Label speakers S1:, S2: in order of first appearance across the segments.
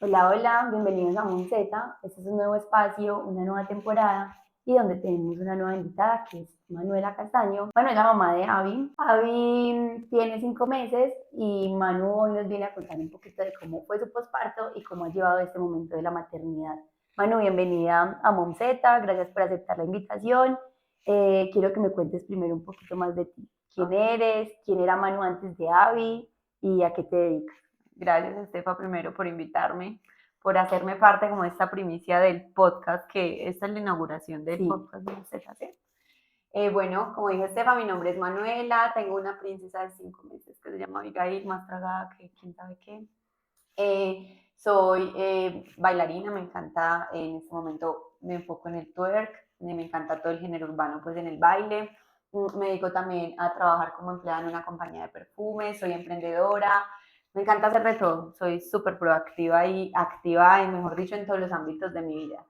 S1: Hola, hola, bienvenidos a Monzeta. Este es un nuevo espacio, una nueva temporada y donde tenemos una nueva invitada que es Manuela Castaño. Manuela es la mamá de Avi. Avi tiene 5 meses y Manu hoy nos viene a contar un poquito de cómo fue su posparto y cómo ha llevado este momento de la maternidad. Manu, bienvenida a Monzeta, gracias por aceptar la invitación. Quiero que me cuentes primero un poquito más de ti. ¿Quién eres? ¿Quién era Manu antes de Avi? ¿Y a qué te dedicas?
S2: Gracias, Estefa, primero por invitarme, por hacerme parte como de esta primicia del podcast, que esta es la inauguración del
S1: Sí.
S2: podcast de Estefa, ¿sí? Bueno, como dijo Estefa, mi nombre es Manuela, tengo una princesa de 5 meses que se llama Abigail, más tragada que quién sabe qué. Soy bailarina, me encanta, en este momento me enfoco en el twerk, me encanta todo el género urbano pues en el baile. Me dedico también a trabajar como empleada en una compañía de perfumes, soy emprendedora, me encanta hacer de todo, soy súper proactiva y activa, mejor dicho, en todos los ámbitos de mi vida.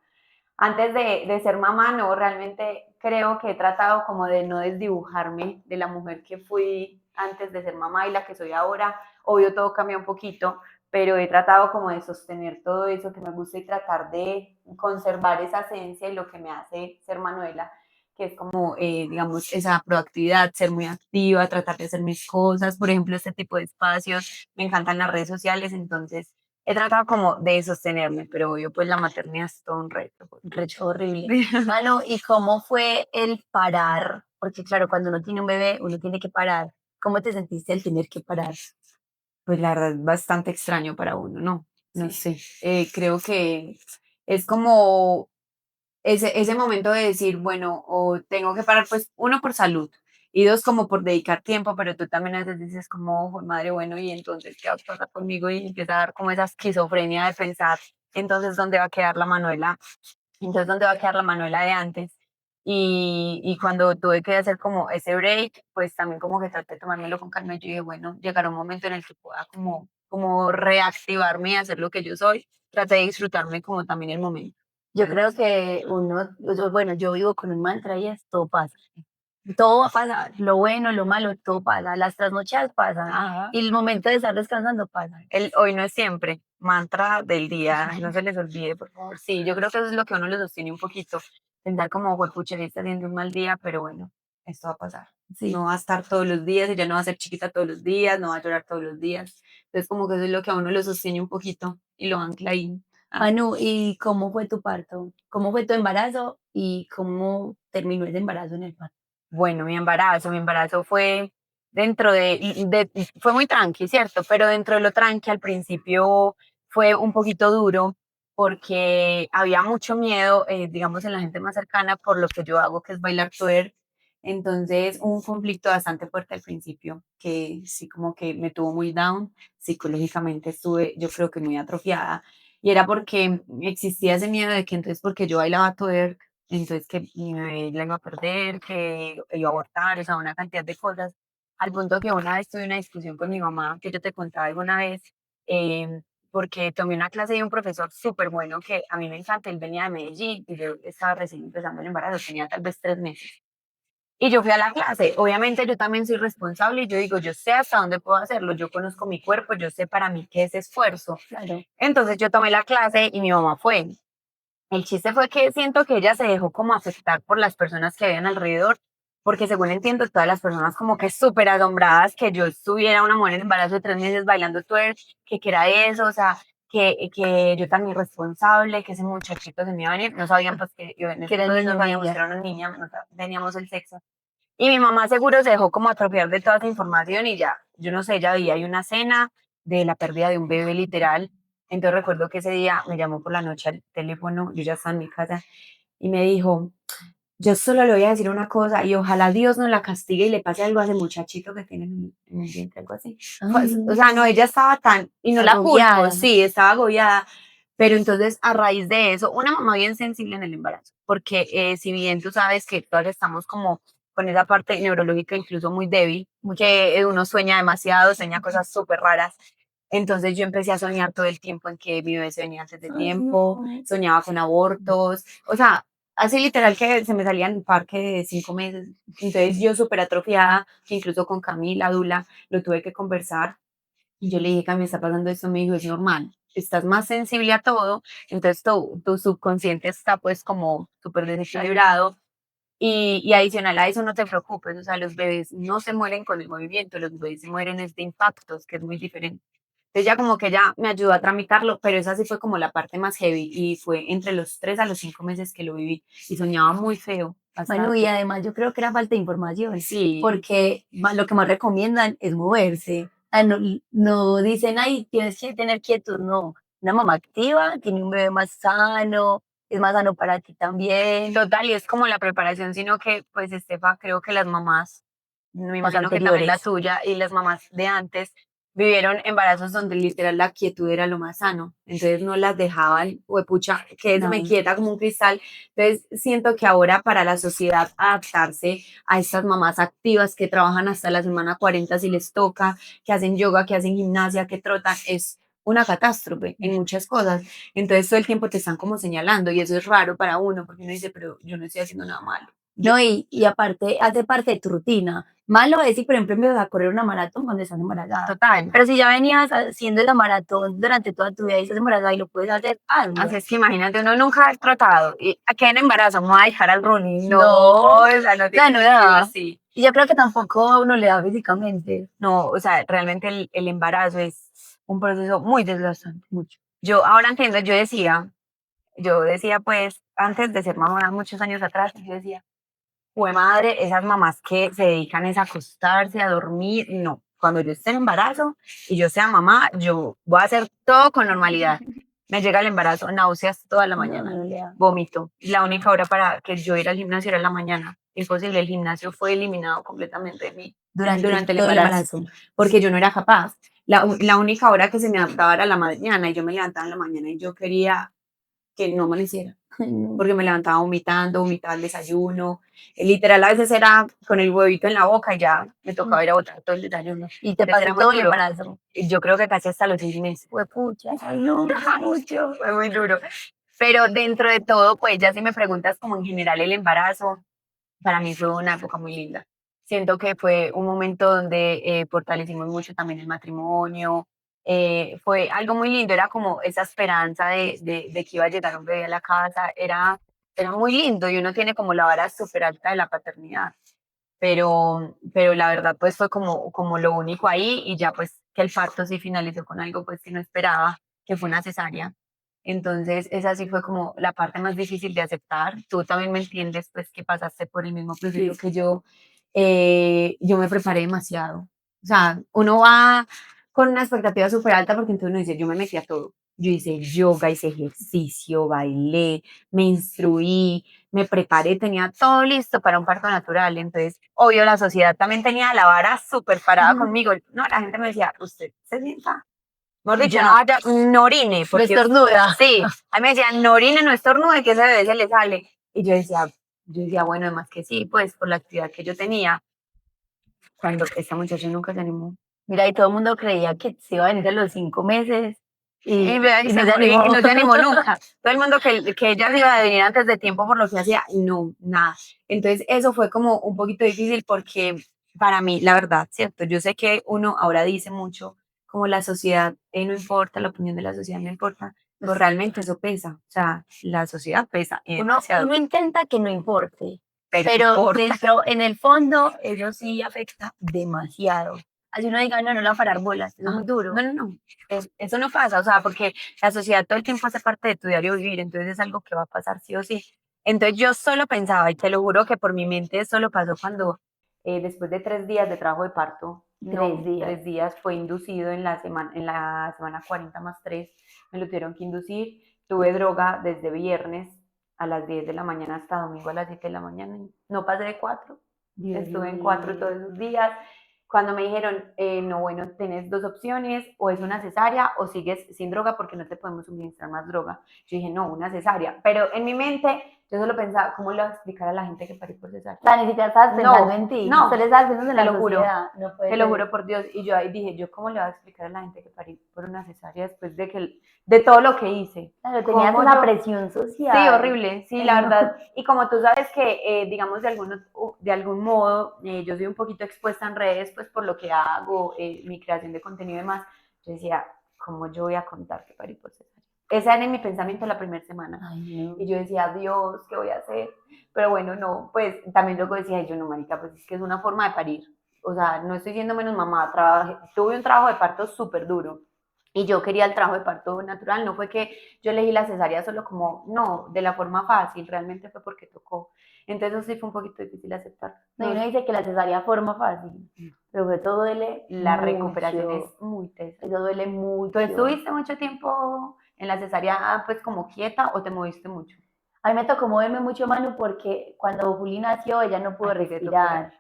S2: Antes de ser mamá, no, realmente creo que he tratado como de no desdibujarme de la mujer que fui antes de ser mamá y la que soy ahora. Obvio, todo cambia un poquito, pero he tratado como de sostener todo eso que me gusta y tratar de conservar esa esencia y lo que me hace ser Manuela, que es como, digamos, esa proactividad, ser muy activa, tratar de hacer mis cosas, por ejemplo, este tipo de espacios, me encantan las redes sociales, entonces he tratado como de sostenerme, pero obvio, pues la maternidad es todo un reto.
S1: Un reto horrible. Mano, ¿y cómo fue el parar? Porque claro, cuando uno tiene un bebé, uno tiene que parar. ¿Cómo te sentiste al tener que parar?
S2: Pues la verdad es bastante extraño para uno, ¿no? No
S1: Sí.
S2: sé. Creo que es como ese momento de decir, bueno, o tengo que parar, pues uno por salud y dos como por dedicar tiempo, pero tú también a veces dices como, "Jue madre, bueno, y entonces, ¿qué va a pasar conmigo?" Y empieza a dar como esa esquizofrenia de pensar, entonces, ¿dónde va a quedar la Manuela? Entonces, ¿dónde va a quedar la Manuela de antes? Y cuando tuve que hacer como ese break, pues también como que traté de tomármelo con calma y yo dije, bueno, llegará un momento en el que pueda como reactivarme y hacer lo que yo soy. Traté de disfrutarme como también el momento.
S1: Yo creo que bueno, yo vivo con un mantra y es todo pasa. Todo va a pasar, lo bueno, lo malo, todo pasa. Las trasnochadas pasan
S2: Ajá.
S1: y el momento de estar descansando pasa.
S2: El hoy no es siempre, mantra del día, no se les olvide, por favor. Sí, yo creo que eso es lo que a uno lo sostiene un poquito, pensar como, pucha, está teniendo un mal día, pero bueno, esto va a pasar.
S1: Sí.
S2: No va a estar todos los días, ella no va a ser chiquita todos los días, no va a llorar todos los días. Entonces, como que eso es lo que a uno lo sostiene un poquito y lo ancla ahí.
S1: Manu, ¿y cómo fue tu parto? ¿Cómo fue tu embarazo y cómo terminó ese embarazo en el parto?
S2: Bueno, mi embarazo fue fue muy tranqui, ¿cierto? Pero dentro de lo tranqui al principio fue un poquito duro porque había mucho miedo, digamos, en la gente más cercana por lo que yo hago, que es bailar twerk. Entonces, un conflicto bastante fuerte al principio, que sí como que me tuvo muy down, psicológicamente estuve, yo creo que muy atrofiada, y era porque existía ese miedo de que entonces porque yo bailaba twerk, entonces que mi bebé la iba a perder, que iba a abortar, o sea, una cantidad de cosas, al punto que una vez tuve una discusión con mi mamá, que yo te contaba alguna vez, porque tomé una clase de un profesor súper bueno que a mí me encanta, él venía de Medellín y yo estaba recién empezando el embarazo, tenía tal vez 3 meses. Y yo fui a la clase, obviamente yo también soy responsable y yo digo, yo sé hasta dónde puedo hacerlo, yo conozco mi cuerpo, yo sé para mí qué es esfuerzo.
S1: Claro.
S2: Entonces yo tomé la clase y mi mamá fue. El chiste fue que siento que ella se dejó como afectar por las personas que habían alrededor, porque según entiendo, todas las personas como que súper asombradas que yo estuviera una mujer en embarazo de 3 meses bailando twerk, que era eso, o sea, que yo tan irresponsable, que ese muchachito se me iba a venir, no sabían pues que yo en ese
S1: Que era
S2: entonces
S1: niño
S2: no
S1: o
S2: sabíamos que
S1: niña.
S2: era una niña, no teníamos el sexo. Y mi mamá seguro se dejó como atrofiar de toda esa información y ya, yo no sé, ella veía ahí una cena de la pérdida de un bebé literal. Entonces recuerdo que ese día me llamó por la noche al teléfono, yo ya estaba en mi casa, y me dijo, yo solo le voy a decir una cosa y ojalá Dios no la castigue y le pase algo a ese muchachito que tiene en el vientre, algo así. Pues, o sea, no, ella estaba tan, y no la culpo,
S1: Agobiada.
S2: sí, estaba agobiada, pero entonces a raíz de eso, una mamá bien sensible en el embarazo, porque si bien tú sabes que todas estamos como con esa parte neurológica incluso muy débil, que uno sueña demasiado, sueña cosas súper raras. Entonces yo empecé a soñar todo el tiempo en que mi bebé se venía antes de
S1: Ay,
S2: tiempo,
S1: no.
S2: soñaba con abortos, o sea, así literal que se me salía en el parque de 5 meses. Entonces yo súper atrofiada, que incluso con Camila, Dula, lo tuve que conversar. Y yo le dije, Camila, está pasando esto, me dijo, es normal. estás más sensible a todo, entonces tu subconsciente está pues como súper desequilibrado y adicional a eso no te preocupes, o sea, los bebés no se mueren con el movimiento, los bebés se mueren es de impactos, que es muy diferente. Entonces ya como que ya me ayudó a tramitarlo, pero esa sí fue como la parte más heavy y fue entre los 3 a los 5 meses que lo viví y soñaba muy feo.
S1: Bueno, y
S2: Bastante.
S1: además yo creo que era falta de información,
S2: Sí,
S1: porque lo que más recomiendan es moverse. No, no dicen, ay, tienes que tener quietud, no. Una mamá activa tiene un bebé más sano, es más sano para ti también.
S2: total, y es como la preparación, sino que, pues, Estefa, creo que las mamás, me
S1: Las
S2: imagino que también la
S1: anteriores.
S2: tuya y las mamás de antes, vivieron embarazos donde literal la quietud era lo más sano. Entonces no las dejaban, pucha, que se me
S1: No.
S2: quieta como un cristal. Entonces siento que ahora para la sociedad adaptarse a estas mamás activas que trabajan hasta la semana 40 si les toca, que hacen yoga, que hacen gimnasia, que trotan, es una catástrofe en muchas cosas. Entonces todo el tiempo te están como señalando y eso es raro para uno porque uno dice, pero yo no estoy haciendo nada malo.
S1: No, y aparte hace parte de tu rutina. Malo es si, por ejemplo, empiezas a correr una maratón cuando estás embarazada.
S2: Total.
S1: Pero si ya venías haciendo la maratón durante toda tu vida y estás embarazada y lo puedes hacer, hazlo.
S2: Así es que imagínate, uno nunca ha tratado y aquí en embarazo me voy a dejar al running. No,
S1: No,
S2: o sea, no
S1: o
S2: tiene
S1: sea, no
S2: sentido
S1: da.
S2: así.
S1: Y yo creo que tampoco a uno le da físicamente.
S2: No, o sea, realmente el embarazo es un proceso muy desgastante, mucho. Yo ahora entiendo, yo decía pues, antes de ser mamá, muchos años atrás, yo decía, jue madre, esas mamás que se dedican es a acostarse, a dormir, no. Cuando yo esté en embarazo y yo sea mamá, yo voy a hacer todo con normalidad. Me llega el embarazo, náuseas toda la
S1: No,
S2: mañana,
S1: no le da.
S2: vómito. La única hora para que yo ir al gimnasio era en la mañana. Imposible, el gimnasio fue eliminado completamente de mí
S1: Durante
S2: durante el
S1: todo el
S2: embarazo,
S1: embarazo.
S2: porque yo no era capaz. La única hora que se me adaptaba era la mañana y yo me levantaba en la mañana y yo quería que no amaneciera porque me levantaba vomitando, vomitaba el desayuno. Literal, a veces era con el huevito en la boca y ya me tocaba ir a botar todo el desayuno.
S1: Y te
S2: Entonces era
S1: pasó
S2: muy
S1: todo el
S2: duro.
S1: embarazo.
S2: Y yo creo que casi hasta los 6 meses.
S1: Fue pucha, ay, no,
S2: Mucho, fue muy duro. Pero dentro de todo, pues ya si me preguntas como en general el embarazo, para mí fue una época muy linda. Siento que fue un momento donde fortalecimos mucho también el matrimonio. Fue algo muy lindo, era como esa esperanza de que iba a llegar un bebé a la casa, era muy lindo y uno tiene como la vara súper alta de la paternidad. Pero la verdad pues fue como lo único ahí y ya pues que el parto sí finalizó con algo pues que no esperaba, que fue una cesárea. Entonces esa sí fue como la parte más difícil de aceptar. Tú también me entiendes pues que pasaste por el mismo proceso
S1: sí.
S2: que yo me preparé demasiado. O sea, uno va con una expectativa súper alta porque entonces uno dice, yo me metí a todo. Yo hice yoga, hice ejercicio, bailé, me instruí, me preparé, tenía todo listo para un parto natural. Entonces, obvio, la sociedad también tenía la vara súper parada conmigo. No, la gente me decía, usted se sienta. Mejor dicho, no
S1: Ya,
S2: vaya, no orine,
S1: no
S2: porque
S1: estornuda.
S2: sí, a mí me decían, no orine, no estornude, que ese bebé se le sale. Y yo decía, bueno, además que sí, pues por la actividad que yo tenía, cuando esta muchacha nunca se animó.
S1: Mira, y todo el mundo creía que se iba a venir a los 5 meses
S2: Y,
S1: y no se animó.
S2: y no se animó nunca. Todo el mundo que ella se iba a venir antes de tiempo por lo que hacía, no, nada. Entonces eso fue como un poquito difícil porque para mí, la verdad, ¿cierto? Yo sé que uno ahora dice mucho como la sociedad no importa, la opinión de la sociedad no importa, pero realmente eso pesa. O sea, la sociedad pesa y
S1: Uno,
S2: demasiado,
S1: uno intenta que no importe,
S2: pero
S1: pero
S2: importa.
S1: dentro, en el fondo, eso sí afecta demasiado. Así uno diga, no, no le va a parar bolas, eso es muy duro.
S2: No, no, no. Eso no pasa, o sea, porque la sociedad todo el tiempo hace parte de tu diario vivir, entonces es algo que va a pasar sí o sí. Entonces yo solo pensaba, y te lo juro que por mi mente solo pasó cuando después de 3 días de trabajo de parto,
S1: Tres
S2: no,
S1: días.
S2: 3 días fue inducido en la semana 40 más 3, me lo tuvieron que inducir. Tuve droga desde viernes a las 10 de la mañana hasta domingo a las 7 de la mañana. Y no pasé de 4.
S1: Dios
S2: Estuve en
S1: mío.
S2: 4 todos esos días. Cuando me dijeron, no, bueno, tenés dos opciones, o es una cesárea o sigues sin droga porque no te podemos suministrar más droga. Yo dije, no, una cesárea. Pero en mi mente, yo solo pensaba, ¿cómo le voy a explicar a la gente que parí por cesárea?
S1: O sea, ni siquiera estabas pensando en ti,
S2: No,
S1: solo estabas pensando en
S2: te
S1: la
S2: lo juro.
S1: sociedad. No puede
S2: Te lo
S1: ser.
S2: juro por Dios. Y yo ahí dije, ¿yo cómo le voy a explicar a la gente que parí por una cesárea después de todo lo que hice?
S1: Claro, tenías
S2: ¿Cómo
S1: una
S2: yo?
S1: presión
S2: Sí,
S1: social.
S2: horrible, sí,
S1: Ay,
S2: la
S1: no.
S2: verdad. Y como tú sabes que, digamos, de algún modo, yo soy un poquito expuesta en redes, pues por lo que hago, mi creación de contenido y demás, yo decía, ¿cómo yo voy a contar que parí por cesárea? Esa era en mi pensamiento la primera semana.
S1: Ay, no.
S2: Y yo decía, Dios, ¿qué voy a hacer? Pero bueno, no, pues también luego decía, yo no, marica, pues es que es una forma de parir. O sea, no estoy siendo menos mamá, tuve un trabajo de parto súper duro. Y yo quería el trabajo de parto natural, no fue que yo elegí la cesárea solo como, no, de la forma fácil, realmente fue porque tocó. Entonces sí fue un poquito difícil aceptar.
S1: No, y uno dice que la cesárea forma fácil, pero que todo duele
S2: La
S1: mucho.
S2: recuperación es muy tesa.
S1: Eso duele mucho.
S2: ¿Tú estuviste mucho tiempo en la cesárea pues como quieta o te moviste mucho?
S1: A mí me tocó moverme mucho, Manu, porque cuando Juli nació ella no pudo
S2: ¿A ti te tocó
S1: respirar.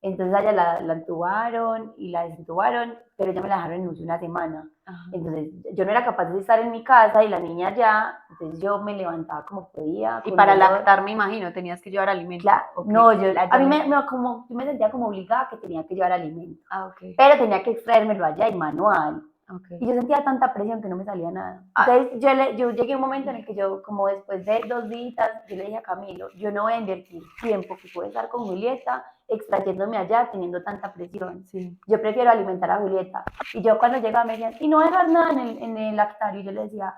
S1: Entonces a ella la entubaron y la desentubaron, pero ya me la dejaron en UCI una semana.
S2: Ajá.
S1: Entonces yo no era capaz de estar en mi casa y la niña allá, entonces yo me levantaba como podía.
S2: Y
S1: con
S2: para
S1: dolor.
S2: lactar, me imagino, tenías que llevar alimento.
S1: Claro,
S2: Okay.
S1: no, a mí yo me sentía como obligada que tenía que llevar alimento,
S2: Okay.
S1: pero tenía que extraérmelo allá y manual.
S2: Okay.
S1: Y yo sentía tanta presión que no me salía nada. Entonces yo llegué a un momento en el que yo, como después de 2 días, yo le dije a Camilo, yo no voy a invertir tiempo que puedo estar con Julieta extrayéndome allá teniendo tanta presión.
S2: Sí.
S1: Yo prefiero alimentar a Julieta. Y yo cuando llegaba me decían, y no dejar nada en el lactario. Y yo le decía,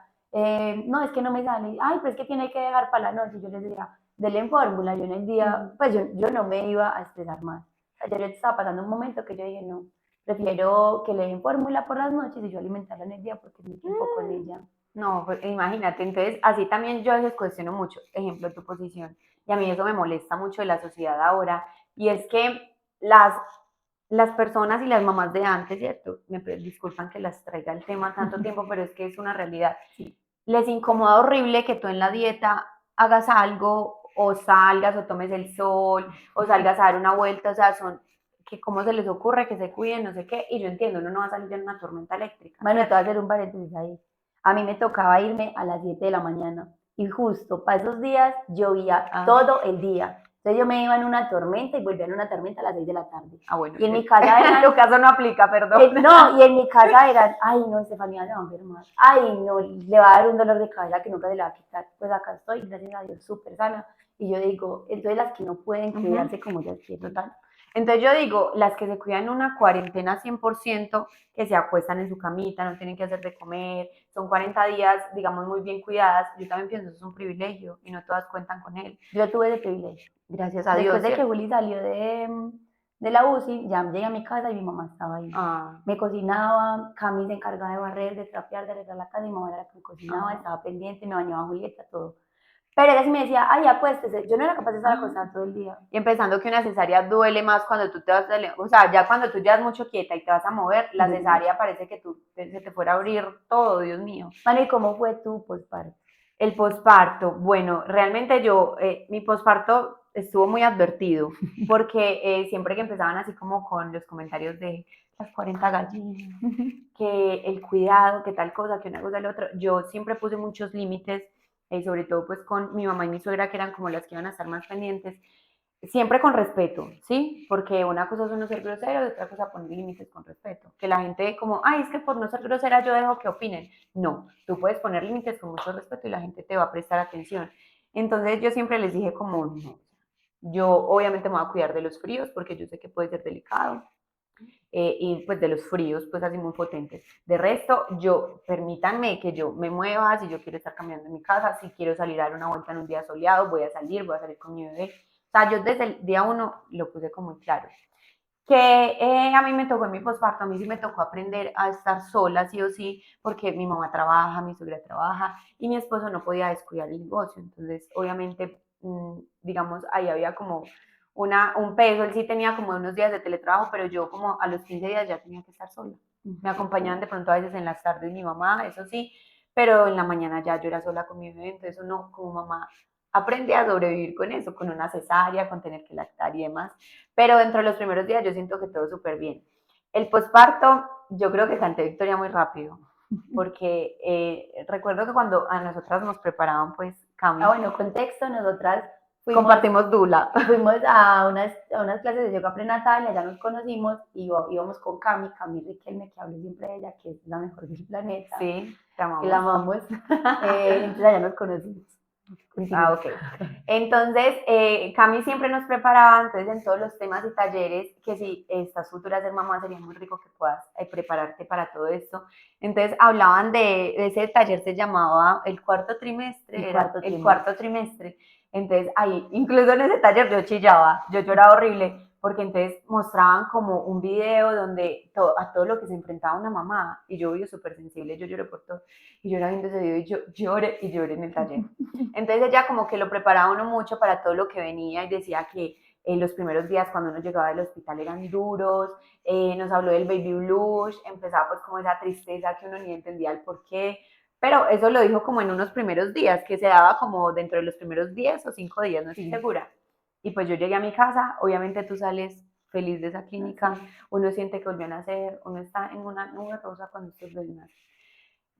S1: no, es que no me sale. Ay, pero es que tiene que dejar para la noche. Y yo les decía, denle en fórmula. Yo en el día, pues yo no me iba a estresar más. Ayer estaba pasando un momento que yo dije, no, prefiero que le den fórmula por las noches y yo alimentarla en el día porque es mi tiempo con ella.
S2: No, pues imagínate, entonces así también yo a veces cuestiono mucho, ejemplo, tu posición, y a mí eso me molesta mucho de la sociedad ahora, y es que las personas y las mamás de antes, ¿cierto? Me disculpan que las traiga el tema tanto tiempo, pero es que es una realidad.
S1: Sí.
S2: Les incomoda horrible que tú en la dieta hagas algo, o salgas, o tomes el sol, o salgas a dar una vuelta, o sea, son que cómo se les ocurre que se cuiden, no sé qué, y yo entiendo, uno no va a salir en una tormenta eléctrica.
S1: Bueno, te voy a hacer un paréntesis ahí. A mí me tocaba irme a las 7 de la mañana y justo para esos días llovía todo el día. Entonces yo me iba en una tormenta y volvía en una tormenta a las 6 de la tarde.
S2: Ah, bueno.
S1: Y en mi casa eran...
S2: En tu caso no aplica, perdón.
S1: no, y en mi casa eran, ay no, Estefanía se va a enfermar. Ay no, le va a dar un dolor de cabeza que nunca se le va a quitar. Pues acá estoy, gracias a Dios, súper sana. Y yo digo, entonces las que no pueden cuidarse como ellas quieren.
S2: Total. Entonces yo digo, las que se cuidan una cuarentena 100%, que se acuestan en su camita, no tienen que hacer de comer, son 40 días, digamos, muy bien cuidadas, yo también pienso que eso es un privilegio y no todas cuentan con él.
S1: Yo tuve ese privilegio.
S2: Gracias a Dios.
S1: Después de que Juli salió de la UCI, ya llegué a mi casa y mi mamá estaba ahí. Me cocinaba, Cami se encargaba de barrer, de trapear, de arreglar la casa, y mi mamá era la que me cocinaba, estaba pendiente, me bañaba Julieta, todo. Pero ella sí me decía, ay, acuéstese. Yo no era capaz de estar acostada todo el día.
S2: Y empezando que una cesárea duele más cuando tú te vas a... O sea, ya cuando tú ya es mucho quieta y te vas a mover, la cesárea parece que se te fuera a abrir todo, Dios mío.
S1: Bueno, ¿y cómo fue tu posparto?
S2: El posparto, bueno, realmente mi posparto estuvo muy advertido, porque siempre que empezaban así como con los comentarios de las 40 gallinas, que el cuidado, que tal cosa, que una cosa, el otro, yo siempre puse muchos límites, sobre todo pues con mi mamá y mi suegra, que eran como las que iban a estar más pendientes, siempre con respeto, ¿sí? Porque una cosa es uno ser grosero y otra cosa poner límites con respeto. Que la gente como, ay, es que por no ser grosera yo dejo que opinen. No, tú puedes poner límites con mucho respeto y la gente te va a prestar atención. Entonces yo siempre les dije como, no, yo obviamente me voy a cuidar de los fríos porque yo sé que puede ser delicado. Y pues de los fríos, pues así muy potentes. De resto, permítanme que yo me mueva, si yo quiero estar caminando en mi casa, si quiero salir a dar una vuelta en un día soleado, voy a salir con mi bebé. O sea, yo desde el día 1 lo puse como muy claro. Que a mí me tocó en mi posparto, a mí sí me tocó aprender a estar sola, sí o sí, porque mi mamá trabaja, mi suegra trabaja, y mi esposo no podía descuidar el negocio. Entonces, obviamente, digamos, ahí había como un peso, él sí tenía como unos días de teletrabajo, pero yo como a los 15 días ya tenía que estar sola. Me acompañaban de pronto a veces en las tardes mi mamá, eso sí, pero en la mañana ya yo era sola con mi bebé, entonces uno como mamá aprende a sobrevivir con eso, con una cesárea, con tener que lactar y demás. Pero dentro de los primeros días yo siento que todo súper bien. El posparto, yo creo que canté victoria muy rápido, porque recuerdo que cuando a nosotras nos preparaban, pues, Cami.
S1: Bueno, contexto, nosotras
S2: compartimos dula.
S1: Fuimos a unas clases de yoga prenatal, allá nos conocimos y íbamos con Cami Riquelme, que hablo siempre de ella, que es la mejor del planeta.
S2: Sí, te amamos.
S1: Que la amamos. Entonces allá nos conocimos. Continúa.
S2: Ok. Entonces, Cami siempre nos preparaba, entonces en todos los temas y talleres, que si estás futura a ser mamá, sería muy rico que puedas prepararte para todo esto. Entonces, hablaban de ese taller, se llamaba el cuarto trimestre, era el cuarto trimestre. Entonces, ahí, incluso en ese taller yo chillaba, yo lloraba horrible, porque entonces mostraban como un video donde a todo lo que se enfrentaba una mamá, y yo vivo súper sensible, yo lloré por todo, y yo era viendo ese video y yo lloré en el taller. Entonces ella como que lo preparaba uno mucho para todo lo que venía y decía que los primeros días cuando uno llegaba del hospital eran duros, nos habló del baby blues, empezaba pues como esa tristeza que uno ni entendía el por qué, pero eso lo dijo como en unos primeros días, que se daba como dentro de los primeros 10 o 5 días, no estoy segura. Y pues yo llegué a mi casa, obviamente tú sales feliz de esa clínica, uno siente que volvió a nacer, uno está en una nube rosa cuando usted ve nacer.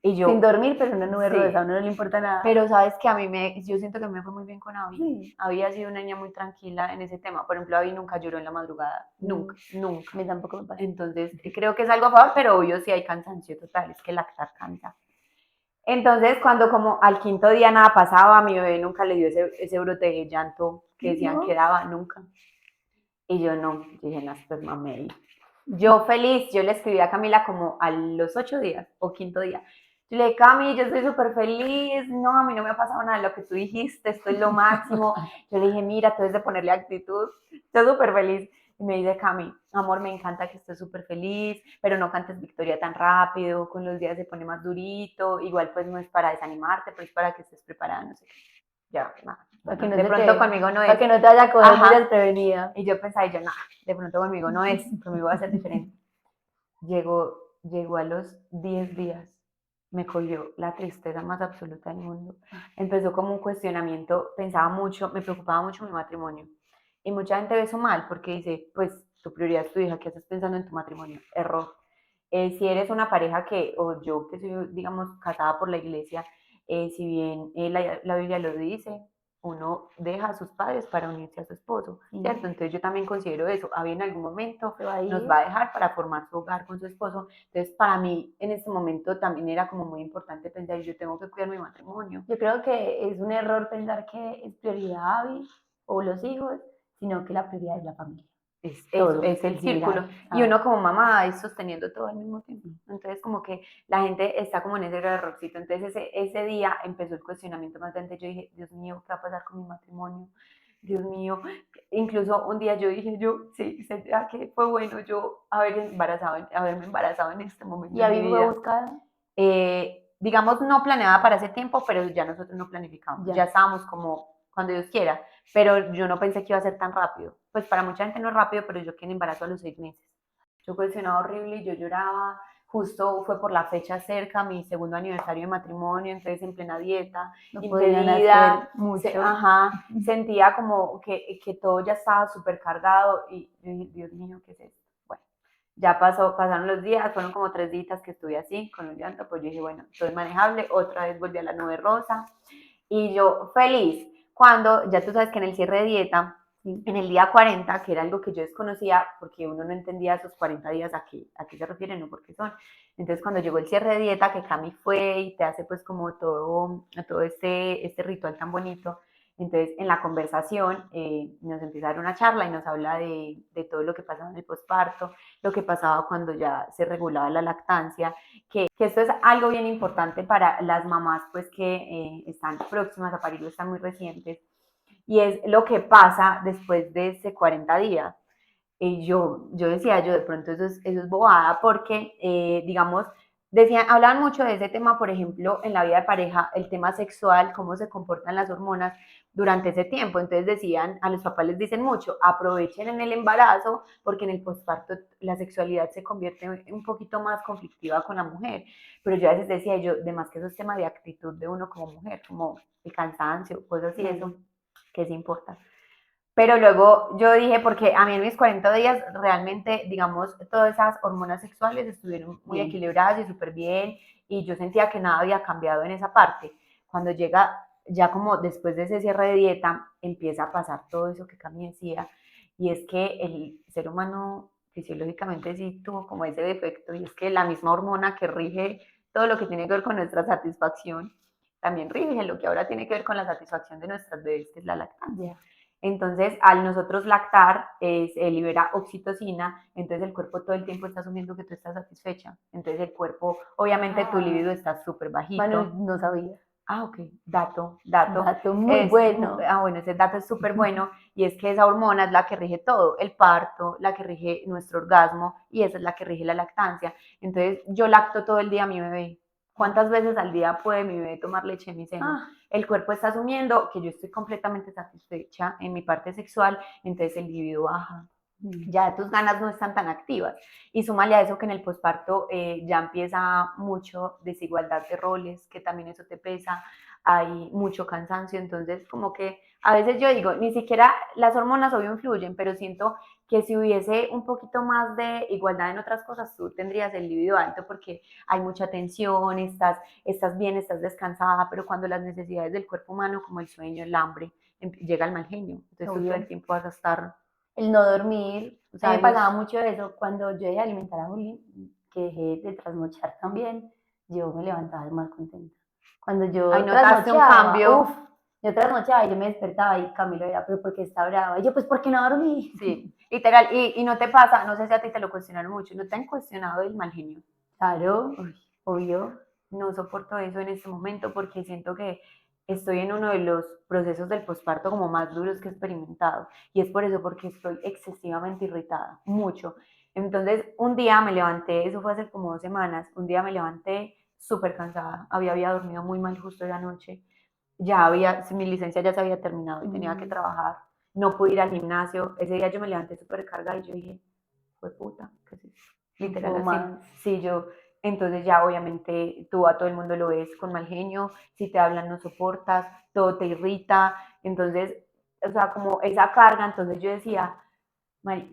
S2: Y yo,
S1: sin dormir, pero una nube
S2: sí,
S1: rosa, a uno no le importa nada.
S2: Pero sabes que yo siento que me fue muy bien con Abby.
S1: Sí.
S2: Abby ha sido una niña muy tranquila en ese tema. Por ejemplo, Abby nunca lloró en la madrugada. Nunca, nunca.
S1: A mí tampoco me pasa.
S2: Entonces, creo que es algo a favor, pero obvio sí hay cansancio total, es que lactar cansa. Entonces, cuando como al quinto día nada pasaba, a mi bebé nunca le dio ese brote de llanto que decían que daba, nunca. Y yo no, dije, no, pues mamey. Yo feliz, yo le escribí a Camila como a los 8 días o quinto día. Yo le dije, Cami, yo estoy súper feliz, no, a mí no me ha pasado nada de lo que tú dijiste, esto es lo máximo. Yo le dije, mira, tú debes de ponerle actitud, estoy súper feliz. Y me dice, Cami, amor, me encanta que estés súper feliz, pero no cantes victoria tan rápido, con los días se pone más durito, igual pues no es para desanimarte, pero es para que estés preparada, no sé qué. Ya, nada.
S1: Para que
S2: de pronto conmigo no es.
S1: Para que no te vaya a coger muy desprevenida.
S2: Y yo pensaba, yo, nada, de pronto conmigo no es, conmigo va a ser diferente. Llegó a los 10 días, me cogió la tristeza más absoluta del mundo. Empezó como un cuestionamiento, pensaba mucho, me preocupaba mucho mi matrimonio. Y mucha gente ve eso mal porque dice, pues tu prioridad es tu hija, ¿qué estás pensando en tu matrimonio? Error. Si eres una pareja que, o yo que soy, digamos, casada por la iglesia, si bien la Biblia lo dice, uno deja a sus padres para unirse a su esposo, ¿cierto? Entonces yo también considero eso. Había en algún momento nos va a dejar para formar su hogar con su esposo. Entonces para mí en este momento también era como muy importante pensar, yo tengo que cuidar mi matrimonio.
S1: Yo creo que es un error pensar que es prioridad Abby o los hijos, sino que la prioridad es la familia.
S2: Es el círculo. Y uno como mamá es sosteniendo todo al mismo tiempo. Entonces como que la gente está como en ese errorcito. Entonces ese día empezó el cuestionamiento más grande. Yo dije, Dios mío, ¿qué va a pasar con mi matrimonio? Dios mío. Incluso un día yo dije, sí, ¿será que fue bueno yo haberme embarazado en este momento
S1: de mi vida? ¿Y fue buscada?
S2: Digamos, no planeada para ese tiempo, pero ya nosotros no planificamos. Ya estábamos como cuando Dios quiera, pero yo no pensé que iba a ser tan rápido. Pues para mucha gente no es rápido, pero yo quedé en embarazo a los 6 meses. Yo cuestionaba horrible y yo lloraba. Justo fue por la fecha cerca, mi segundo aniversario de matrimonio, entonces en plena dieta,
S1: no
S2: impedida,
S1: mucho.
S2: Sentía como que todo ya estaba súper cargado y yo dije, Dios mío, ¿qué es esto? Bueno, ya pasaron los días, fueron como 3 días que estuve así, con el llanto, pues yo dije, bueno, todo es manejable, otra vez volví a la nube rosa, y yo feliz, cuando ya tú sabes que en el cierre de dieta, en el día 40, que era algo que yo desconocía, porque uno no entendía esos 40 días a qué se refieren, no por qué son. Entonces, cuando llegó el cierre de dieta, que Cami fue y te hace pues como todo este ritual tan bonito, entonces en la conversación nos empieza a dar una charla y nos habla de todo lo que pasaba en el posparto, lo que pasaba cuando ya se regulaba la lactancia, que esto es algo bien importante para las mamás pues que están próximas a parir o están muy recientes, y es lo que pasa después de ese 40 días. Y yo decía, yo de pronto eso es bobada, porque, digamos, hablaban mucho de ese tema, por ejemplo, en la vida de pareja, el tema sexual, cómo se comportan las hormonas durante ese tiempo. Entonces decían, a los papás les dicen mucho, aprovechen en el embarazo, porque en el posparto la sexualidad se convierte un poquito más conflictiva con la mujer. Pero yo a veces decía, de más que eso es tema de actitud de uno como mujer, como el cansancio, cosas así, eso, que sí importa. Pero luego yo dije, porque a mí en mis 40 días realmente, digamos, todas esas hormonas sexuales estuvieron muy equilibradas y súper bien, y yo sentía que nada había cambiado en esa parte. Cuando llega, ya como después de ese cierre de dieta, empieza a pasar todo eso que Cami decía, y es que el ser humano fisiológicamente sí tuvo como ese defecto, y es que la misma hormona que rige todo lo que tiene que ver con nuestra satisfacción, también rige lo que ahora tiene que ver con la satisfacción de nuestras bebés, que es la lactancia.
S1: Ya.
S2: Entonces, al nosotros lactar, libera oxitocina, entonces el cuerpo todo el tiempo está asumiendo que tú estás satisfecha. Entonces el cuerpo, obviamente tu libido está súper bajito.
S1: Manu, no sabía.
S2: Ah, ok, dato.
S1: Dato muy bueno.
S2: Bueno, ese dato es súper bueno y es que esa hormona es la que rige todo, el parto, la que rige nuestro orgasmo y esa es la que rige la lactancia. Entonces yo lacto todo el día a mi bebé. ¿Cuántas veces al día puede mi bebé tomar leche en mi seno? El cuerpo está asumiendo que yo estoy completamente satisfecha en mi parte sexual, entonces el libido baja. Ya tus ganas no están tan activas. Y súmale a eso que en el posparto ya empieza mucho desigualdad de roles, que también eso te pesa, hay mucho cansancio, entonces como que a veces yo digo, ni siquiera las hormonas obvio influyen, pero siento que si hubiese un poquito más de igualdad en otras cosas, tú tendrías el libido alto porque hay mucha tensión, estás bien, estás descansada, pero cuando las necesidades del cuerpo humano, como el sueño, el hambre, llega el mal genio, entonces tú todo el tiempo vas a estar...
S1: El no dormir,
S2: O sea,
S1: a mí me pasaba mucho eso cuando yo dejé de alimentar a Juli, que dejé de trasnochar también, yo me levantaba más contenta. Cuando yo
S2: notaste un cambio.
S1: Yo trasnochaba y yo me despertaba y Camilo era, pero ¿por qué está brava? Y yo, pues, ¿por qué no dormí?
S2: Sí, literal, y no te pasa, no sé si a ti te lo cuestionaron mucho, ¿no te han cuestionado el mal genio?
S1: Claro, obvio.
S2: No soporto eso en este momento porque siento que estoy en uno de los procesos del posparto como más duros que he experimentado. Y es por eso, porque estoy excesivamente irritada, mucho. Entonces, un día me levanté, eso fue hace como 2 semanas, un día me levanté súper cansada, había dormido muy mal justo esa noche, mi licencia ya se había terminado y tenía que trabajar, no pude ir al gimnasio, ese día yo me levanté súper cargada y yo dije, fue puta, ¿qué es eso? Literal así.
S1: Más.
S2: Sí, entonces ya obviamente tú a todo el mundo lo ves con mal genio, si te hablan no soportas, todo te irrita, entonces, o sea, como esa carga, entonces yo decía,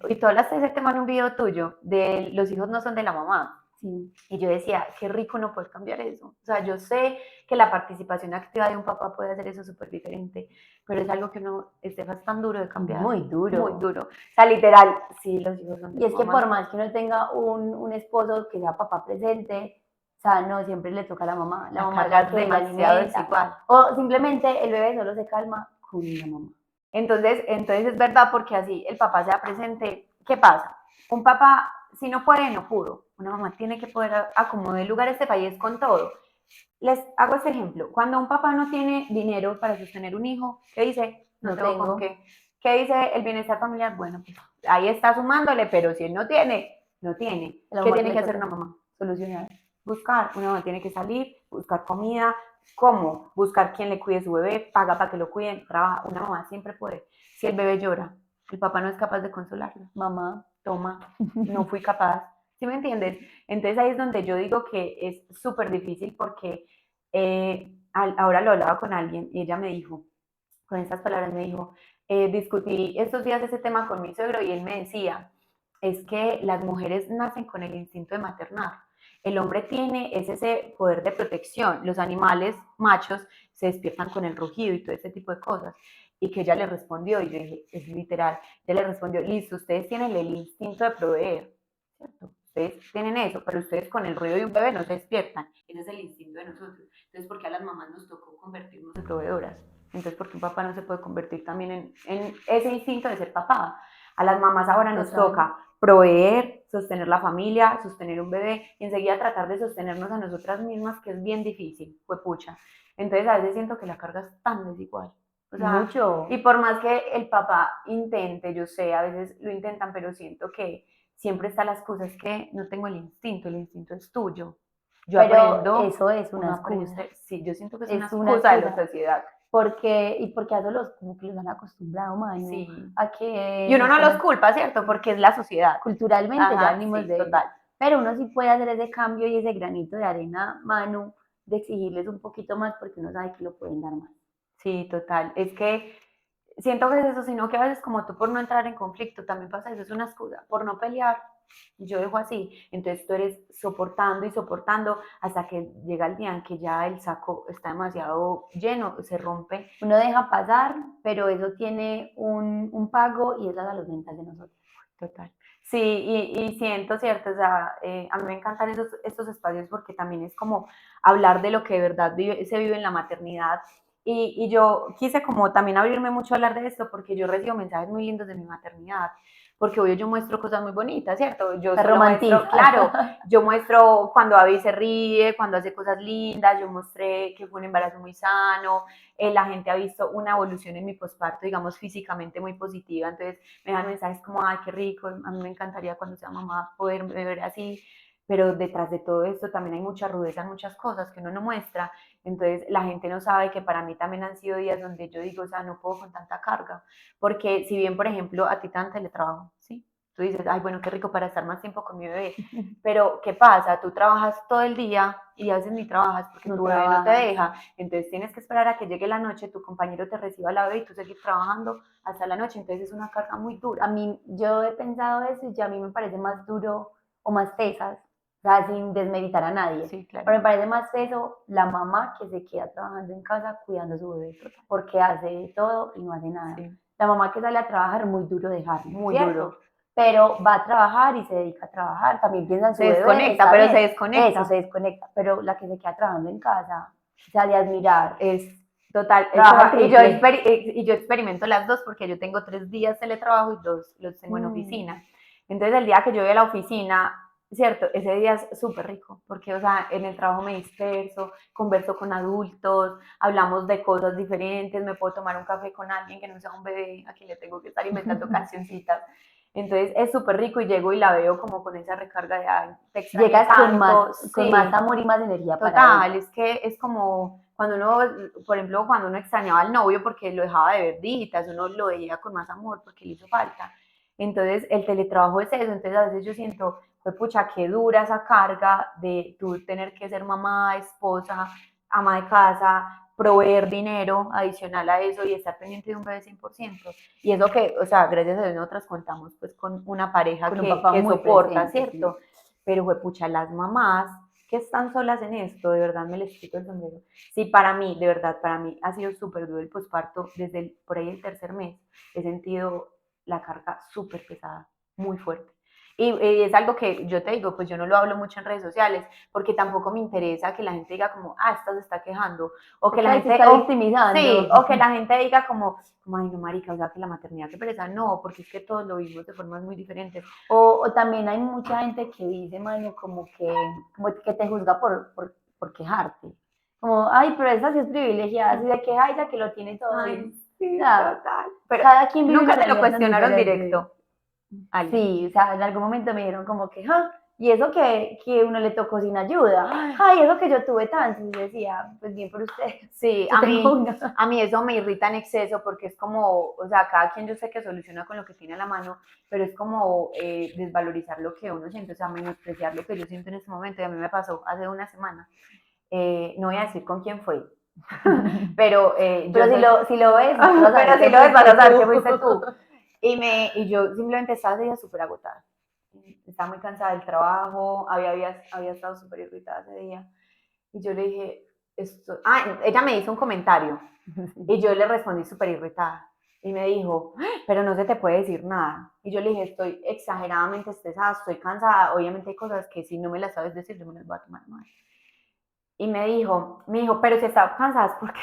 S2: y tú hablaste de ese tema en un video tuyo, de los hijos no son de la mamá.
S1: Sí.
S2: Y yo decía, qué rico no poder cambiar eso. O sea, yo sé que la participación activa de un papá puede hacer eso súper diferente, pero es algo que no es tan duro de cambiar.
S1: Muy duro.
S2: Muy duro. O sea, literal, sí, los hijos son de
S1: Y es
S2: la
S1: que
S2: mamá.
S1: por más que uno tenga un esposo que sea papá presente, o sea, no siempre le toca a la mamá. La mamá es la que
S2: demasiado
S1: alimenta.
S2: desigual.
S1: O simplemente el bebé solo se calma con la mamá.
S2: Entonces es verdad porque así el papá sea presente. ¿Qué pasa? Un papá, si no puede, no pudo. Una mamá tiene que poder acomodar el lugar a este país con todo. Les hago este ejemplo. Cuando un papá no tiene dinero para sostener un hijo, ¿qué dice? No tengo con qué. ¿Qué dice el bienestar familiar? Bueno, pues ahí está sumándole, pero si él no tiene, no tiene. ¿Qué tiene que hacer una mamá?
S1: Solucionar.
S2: Buscar. Una mamá tiene que salir, buscar comida. ¿Cómo? Buscar quien le cuide su bebé, paga para que lo cuiden, trabaja. Una mamá siempre puede. Si el bebé llora, el papá no es capaz de consolarlo.
S1: Mamá,
S2: toma, no fui capaz. ¿Sí me entiendes? Entonces ahí es donde yo digo que es súper difícil porque ahora lo hablaba con alguien y ella me dijo, con estas palabras me dijo, discutí estos días ese tema con mi suegro y él me decía, es que las mujeres nacen con el instinto de maternar. El hombre tiene ese poder de protección. Los animales machos se despiertan con el rugido y todo ese tipo de cosas. Y que ella le respondió, y yo dije, es literal, ella le respondió, listo, ustedes tienen el instinto de proveer, ¿cierto? Ustedes tienen eso, pero ustedes con el ruido de un bebé no se despiertan. Ese es el instinto de nosotros. Entonces, ¿por qué a las mamás nos tocó convertirnos en proveedoras? Entonces, ¿por qué un papá no se puede convertir también en ese instinto de ser papá? A las mamás ahora nos toca proveer, sostener la familia, sostener un bebé y enseguida tratar de sostenernos a nosotras mismas, que es bien difícil, fue pucha. Entonces, a veces siento que la carga es tan desigual. O sea,
S1: mucho.
S2: Y por más que el papá intente, yo sé, a veces lo intentan, pero siento que siempre está la excusa, es que no tengo el instinto es tuyo. Yo
S1: pero
S2: aprendo.
S1: Eso es una excusa.
S2: Sí, yo siento que es una excusa de la sociedad.
S1: Porque a eso como que los han acostumbrado, mano,
S2: Sí.
S1: a que...
S2: Y uno no los culpa, ¿cierto? Porque es la sociedad.
S1: Culturalmente ya venimos de
S2: total.
S1: eso. Pero uno sí puede hacer ese cambio y ese granito de arena, Manu, de exigirles un poquito más porque uno sabe que lo pueden dar más.
S2: Sí, total. Es que siento que es eso, sino que a veces como tú por no entrar en conflicto, también pasa eso, es una excusa, por no pelear, yo dejo así, entonces tú eres soportando y soportando hasta que llega el día en que ya el saco está demasiado lleno, se rompe.
S1: Uno deja pasar, pero eso tiene un pago y es la salud mental de nosotros.
S2: Total. Sí, y siento, ¿cierto? O sea, a mí me encantan estos espacios porque también es como hablar de lo que de verdad se vive en la maternidad. Y yo quise como también abrirme mucho a hablar de esto porque yo recibo mensajes muy lindos de mi maternidad, porque hoy yo muestro cosas muy bonitas, ¿cierto? Yo
S1: Se
S2: solo muestro,
S1: romantiza.
S2: claro, yo muestro cuando Abby se ríe, cuando hace cosas lindas, yo mostré que fue un embarazo muy sano, la gente ha visto una evolución en mi posparto, digamos, físicamente muy positiva, entonces me dan mensajes como, ay, qué rico, a mí me encantaría cuando sea mamá poder beber así, pero detrás de todo esto también hay mucha rudeza en muchas cosas que uno no muestra, entonces la gente no sabe que para mí también han sido días donde yo digo, o sea, no puedo con tanta carga, porque si bien, por ejemplo, a ti te dan teletrabajo, ¿sí? Tú dices, ay, bueno, qué rico para estar más tiempo con mi bebé, pero ¿qué pasa? Tú trabajas todo el día y a veces ni trabajas porque
S1: No
S2: tu bebé no te
S1: trabajas.
S2: deja, entonces tienes que esperar a que llegue la noche, tu compañero te reciba la bebé y tú seguir trabajando hasta la noche, entonces es una carga muy dura.
S1: A mí, yo he pensado eso y ya a mí me parece más duro o más tesas, o sea, sin desmeritar a nadie.
S2: Sí, claro.
S1: Pero me parece más teso la mamá que se queda trabajando en casa cuidando a su bebé, porque hace todo y no hace nada.
S2: Sí.
S1: La mamá que sale a trabajar, muy duro dejarlo,
S2: Muy
S1: ¿cierto?
S2: duro.
S1: Pero va a trabajar y se dedica a trabajar, también piensa en su
S2: Se
S1: bebé.
S2: desconecta,
S1: está
S2: pero
S1: bien.
S2: se desconecta.
S1: Eso, se desconecta. Pero la que se queda trabajando en casa, o sea, de admirar.
S2: Es total.
S1: Trabaja
S2: Y
S1: triple.
S2: yo experimento las dos porque yo tengo 3 días teletrabajo y 2 los tengo en oficina. Entonces el día que yo voy a la oficina, cierto, ese día es súper rico porque, o sea, en el trabajo me disperso, converso con adultos, hablamos de cosas diferentes, me puedo tomar un café con alguien que no sea un bebé a quien le tengo que estar inventando cancioncitas. Entonces es súper rico y llego y la veo como con esa recarga de, ay, te extrañé
S1: Llegas
S2: tanto,
S1: con más amor y más energía para
S2: total,
S1: ella.
S2: es que es como cuando uno, por ejemplo, cuando uno extrañaba al novio porque lo dejaba de ver días, uno lo veía con más amor porque le hizo falta. Entonces, el teletrabajo es eso. Entonces, a veces yo siento, pues, pucha, qué dura esa carga de tú tener que ser mamá, esposa, ama de casa, proveer dinero adicional a eso y estar pendiente de un bebé 100%. Y es lo que, o sea, gracias a Dios nosotras contamos pues con una pareja
S1: Con un papá
S2: que
S1: muy
S2: soporta,
S1: presente,
S2: ¿cierto?
S1: sí.
S2: Pero, pues, pucha, las mamás que están solas en esto, de verdad me les quito el sombrero. Sí, para mí, de verdad, para mí ha sido súper duro el posparto. Desde por ahí el tercer mes he sentido la carga súper pesada, muy fuerte. Y es algo que yo te digo, pues yo no lo hablo mucho en redes sociales, porque tampoco me interesa que la gente diga como, ah, esta se está quejando, o que la
S1: Porque se
S2: gente,
S1: está victimizando.
S2: sí, o que la gente diga como, ay, no, marica, o sea, que la maternidad, qué pereza, no, porque es que todos lo vimos de formas muy diferentes.
S1: O también hay mucha gente que dice, mano, como que te juzga por quejarte. Como, ay, pero esa sí es privilegiada, si se queja ella que lo tiene todo.
S2: Ay, sí,
S1: O sea,
S2: total. Pero
S1: cada quien vive
S2: nunca
S1: una
S2: te lo
S1: realidad tan
S2: cuestionaron
S1: diferente.
S2: directo, Ale.
S1: Sí, o sea, en algún momento me dijeron como que, ah, y eso que uno le tocó sin ayuda. Ay, eso que yo tuve tanto. Y yo decía, pues bien por usted.
S2: Sí,
S1: Yo tengo una.
S2: a mí eso me irrita en exceso porque es como, o sea, cada quien yo sé que soluciona con lo que tiene a la mano, pero es como desvalorizar lo que uno siente, o sea, menospreciar lo que yo siento en este momento. Y a mí me pasó hace una semana. No voy a decir con quién fue, pero yo
S1: Pero si lo ves,
S2: pero si lo ves, vas a saber que fuiste tú. Y yo simplemente estaba ese día súper agotada. Estaba muy cansada del trabajo, había estado súper irritada ese día. Y yo le dije, ella me hizo un comentario y yo le respondí súper irritada. Y me dijo, pero no se te puede decir nada. Y yo le dije, estoy exageradamente estresada, estoy cansada. Obviamente hay cosas que si no me las sabes decir, yo me las voy a tomar mal. Y me dijo, pero si está cansada es porque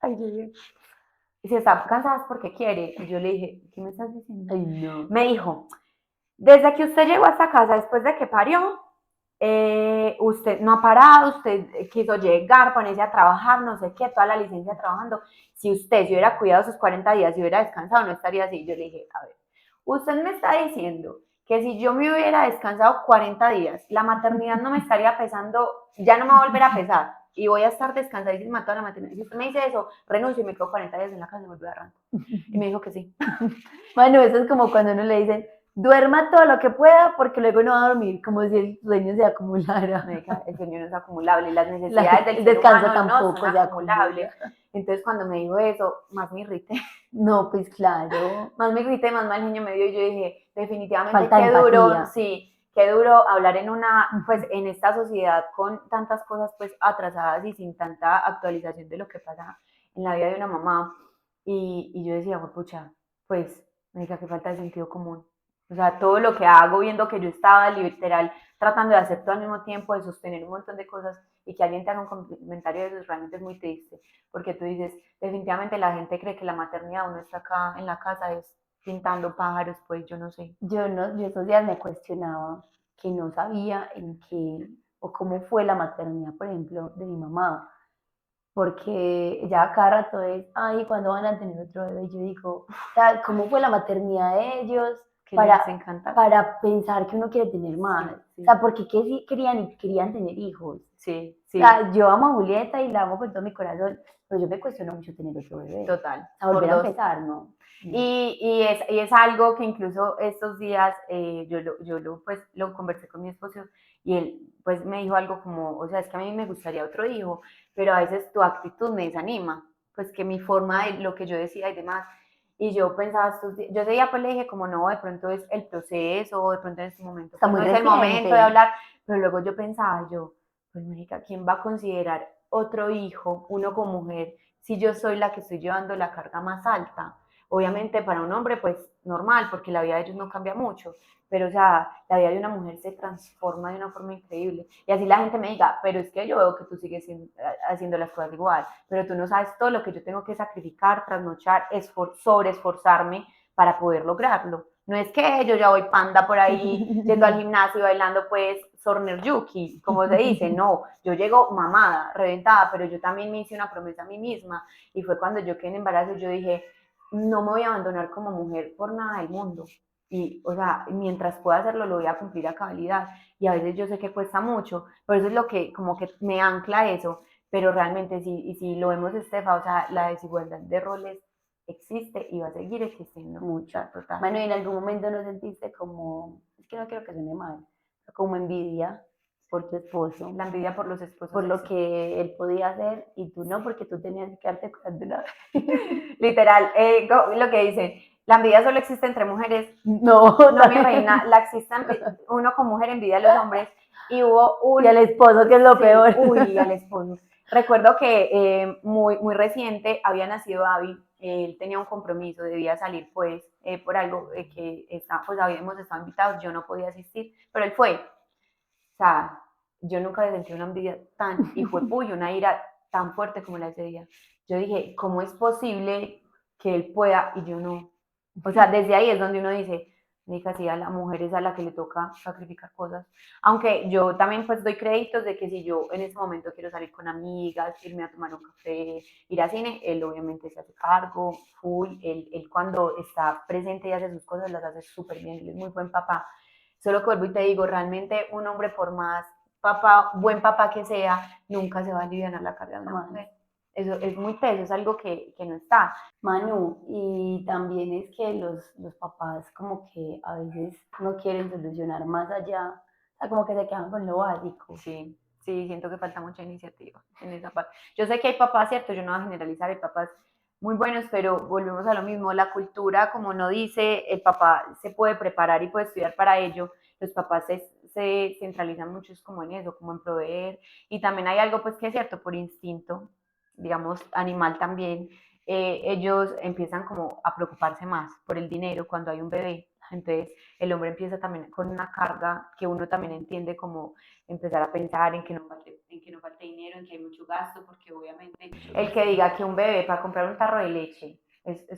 S2: ay, Dios. Y si está cansada es porque quiere. Y yo le dije, ¿qué me estás diciendo?
S1: Ay, no.
S2: Me dijo, desde que usted llegó a esta casa después de que parió, usted no ha parado, usted quiso llegar, ponerse a trabajar, no sé qué, toda la licencia trabajando. Si usted se hubiera cuidado sus 40 días y hubiera descansado, no estaría así. Yo le dije, a ver, usted me está diciendo que si yo me hubiera descansado 40 días, la maternidad no me estaría pesando, ya no me va a volver a pesar y voy a estar descansadísima toda la maternidad. Si usted me dice eso, renuncio y me quedo 40 días en la casa y vuelvo a arrancar. Y me dijo que sí.
S1: Bueno, eso es como cuando uno le dicen, duerma todo lo que pueda porque luego no va a dormir, como si el sueño se acumulara.
S2: El sueño no es acumulable y las necesidades del
S1: El
S2: ser
S1: descanso
S2: humano no
S1: tampoco
S2: son
S1: se
S2: acumulables.
S1: acumula.
S2: Entonces cuando me dijo eso, más me irrité.
S1: No, pues claro.
S2: Más me irrité, más mal genio me dio y yo dije, definitivamente
S1: Falta
S2: qué
S1: empatía.
S2: duro, sí, qué duro hablar pues en esta sociedad con tantas cosas pues atrasadas y sin tanta actualización de lo que pasa en la vida de una mamá. Y yo decía, pues pucha, pues Marica, qué falta de sentido común. O sea, todo lo que hago viendo que yo estaba literal tratando de hacer todo al mismo tiempo, de sostener un montón de cosas y que alguien te haga un comentario de eso realmente es muy triste. Porque tú dices, definitivamente la gente cree que la maternidad uno está acá en la casa es pintando pájaros, pues yo no sé.
S1: Yo no, yo esos días me cuestionaba que no sabía en qué o cómo fue la maternidad, por ejemplo, de mi mamá, porque ya cada rato es, ay, ¿cuándo van a tener otro bebé? Yo digo, o sea, ¿cómo fue la maternidad de ellos
S2: Que les
S1: para,
S2: encanta.
S1: para pensar que uno quiere tener más?
S2: Sí, sí.
S1: O sea, porque ¿qué querían tener hijos?
S2: Sí,
S1: O
S2: sí,
S1: sea, yo amo a Julieta y la amo con todo mi corazón, pero yo me cuestiono mucho tener otro bebé.
S2: total.
S1: O sea, volver
S2: Por
S1: a
S2: dos.
S1: empezar, ¿no?
S2: Y es algo que incluso estos días pues, lo conversé con mi esposo y él pues me dijo algo como, o sea, es que a mí me gustaría otro hijo, pero a veces tu actitud me desanima, pues que mi forma de lo que yo decía y demás. Y yo pensaba estos días, yo ese día pues le dije como no, de pronto es el proceso, de pronto en este momento
S1: Está
S2: pues
S1: muy
S2: no es el
S1: reciente.
S2: momento de hablar, pero luego yo pensaba yo, pues marica, ¿quién va a considerar otro hijo, uno con mujer, si yo soy la que estoy llevando la carga más alta? Obviamente para un hombre pues normal, porque la vida de ellos no cambia mucho, pero o sea, la vida de una mujer se transforma de una forma increíble. Y así la gente me diga, pero es que yo veo que tú sigues haciendo las cosas igual, pero tú no sabes todo lo que yo tengo que sacrificar, trasnochar, sobreesforzarme para poder lograrlo. No es que yo ya voy panda por ahí, yendo al gimnasio y bailando pues Sorner Yuki, como se dice, no, yo llego mamada, reventada, pero yo también me hice una promesa a mí misma y fue cuando yo quedé en embarazo, yo dije, no me voy a abandonar como mujer por nada del mundo. Y, o sea, mientras pueda hacerlo, lo voy a cumplir a cabalidad. Y a veces yo sé que cuesta mucho, pero eso es lo que, como que me ancla eso. Pero realmente, si lo vemos, Estefa, o sea, la desigualdad de roles existe y va a seguir existiendo.
S1: Mucha.
S2: Total.
S1: Bueno, ¿y en algún momento no sentiste como, es que no quiero que suene mal, como envidia por tu esposo?
S2: La envidia por los esposos.
S1: Por lo que él podía hacer y tú no, porque tú tenías que quedarte cuidando una
S2: Literal, lo que dicen, la envidia solo existe entre mujeres.
S1: No,
S2: No, mi reina, la existe uno con mujer envidia a los hombres y hubo un...
S1: Y al esposo, que es lo
S2: sí,
S1: peor.
S2: Uy, al esposo. Recuerdo que muy reciente había nacido Abby, él tenía un compromiso, debía salir pues por algo que pues habíamos estado invitados, yo no podía asistir, pero él fue. O sea, yo nunca había sentido una envidia tan hijo de puyo, una ira tan fuerte como la de ese día. Yo dije, ¿cómo es posible que él pueda y yo no? O sea, desde ahí es donde uno dice, sí, a la mujer es a la que le toca sacrificar cosas. Aunque yo también pues doy créditos de que si yo en ese momento quiero salir con amigas, irme a tomar un café, ir al cine, él obviamente se hace cargo, full, él cuando está presente y hace sus cosas las hace súper bien, él es muy buen papá. Solo que vuelvo y te digo, realmente un hombre por más buen papá que sea, nunca se va a aliviar la carga de una mujer. Eso es muy peso, es algo que no está.
S1: Manu, y también es que los papás como que a veces no quieren solucionar más allá, o sea, como que se quedan con lo básico.
S2: Sí, sí, siento que falta mucha iniciativa en esa parte. Yo sé que hay papás, cierto, yo no voy a generalizar, hay papás muy buenos, pero volvemos a lo mismo, la cultura, como no dice, el papá se puede preparar y puede estudiar para ello, los papás se centralizan mucho es como en eso, como en proveer, y también hay algo pues que es cierto, por instinto, digamos, animal también, ellos empiezan como a preocuparse más por el dinero cuando hay un bebé, entonces el hombre empieza también con una carga que uno también entiende como empezar a pensar en que no falte dinero, en que hay mucho gasto, porque obviamente el que diga que un bebé para comprar un tarro de leche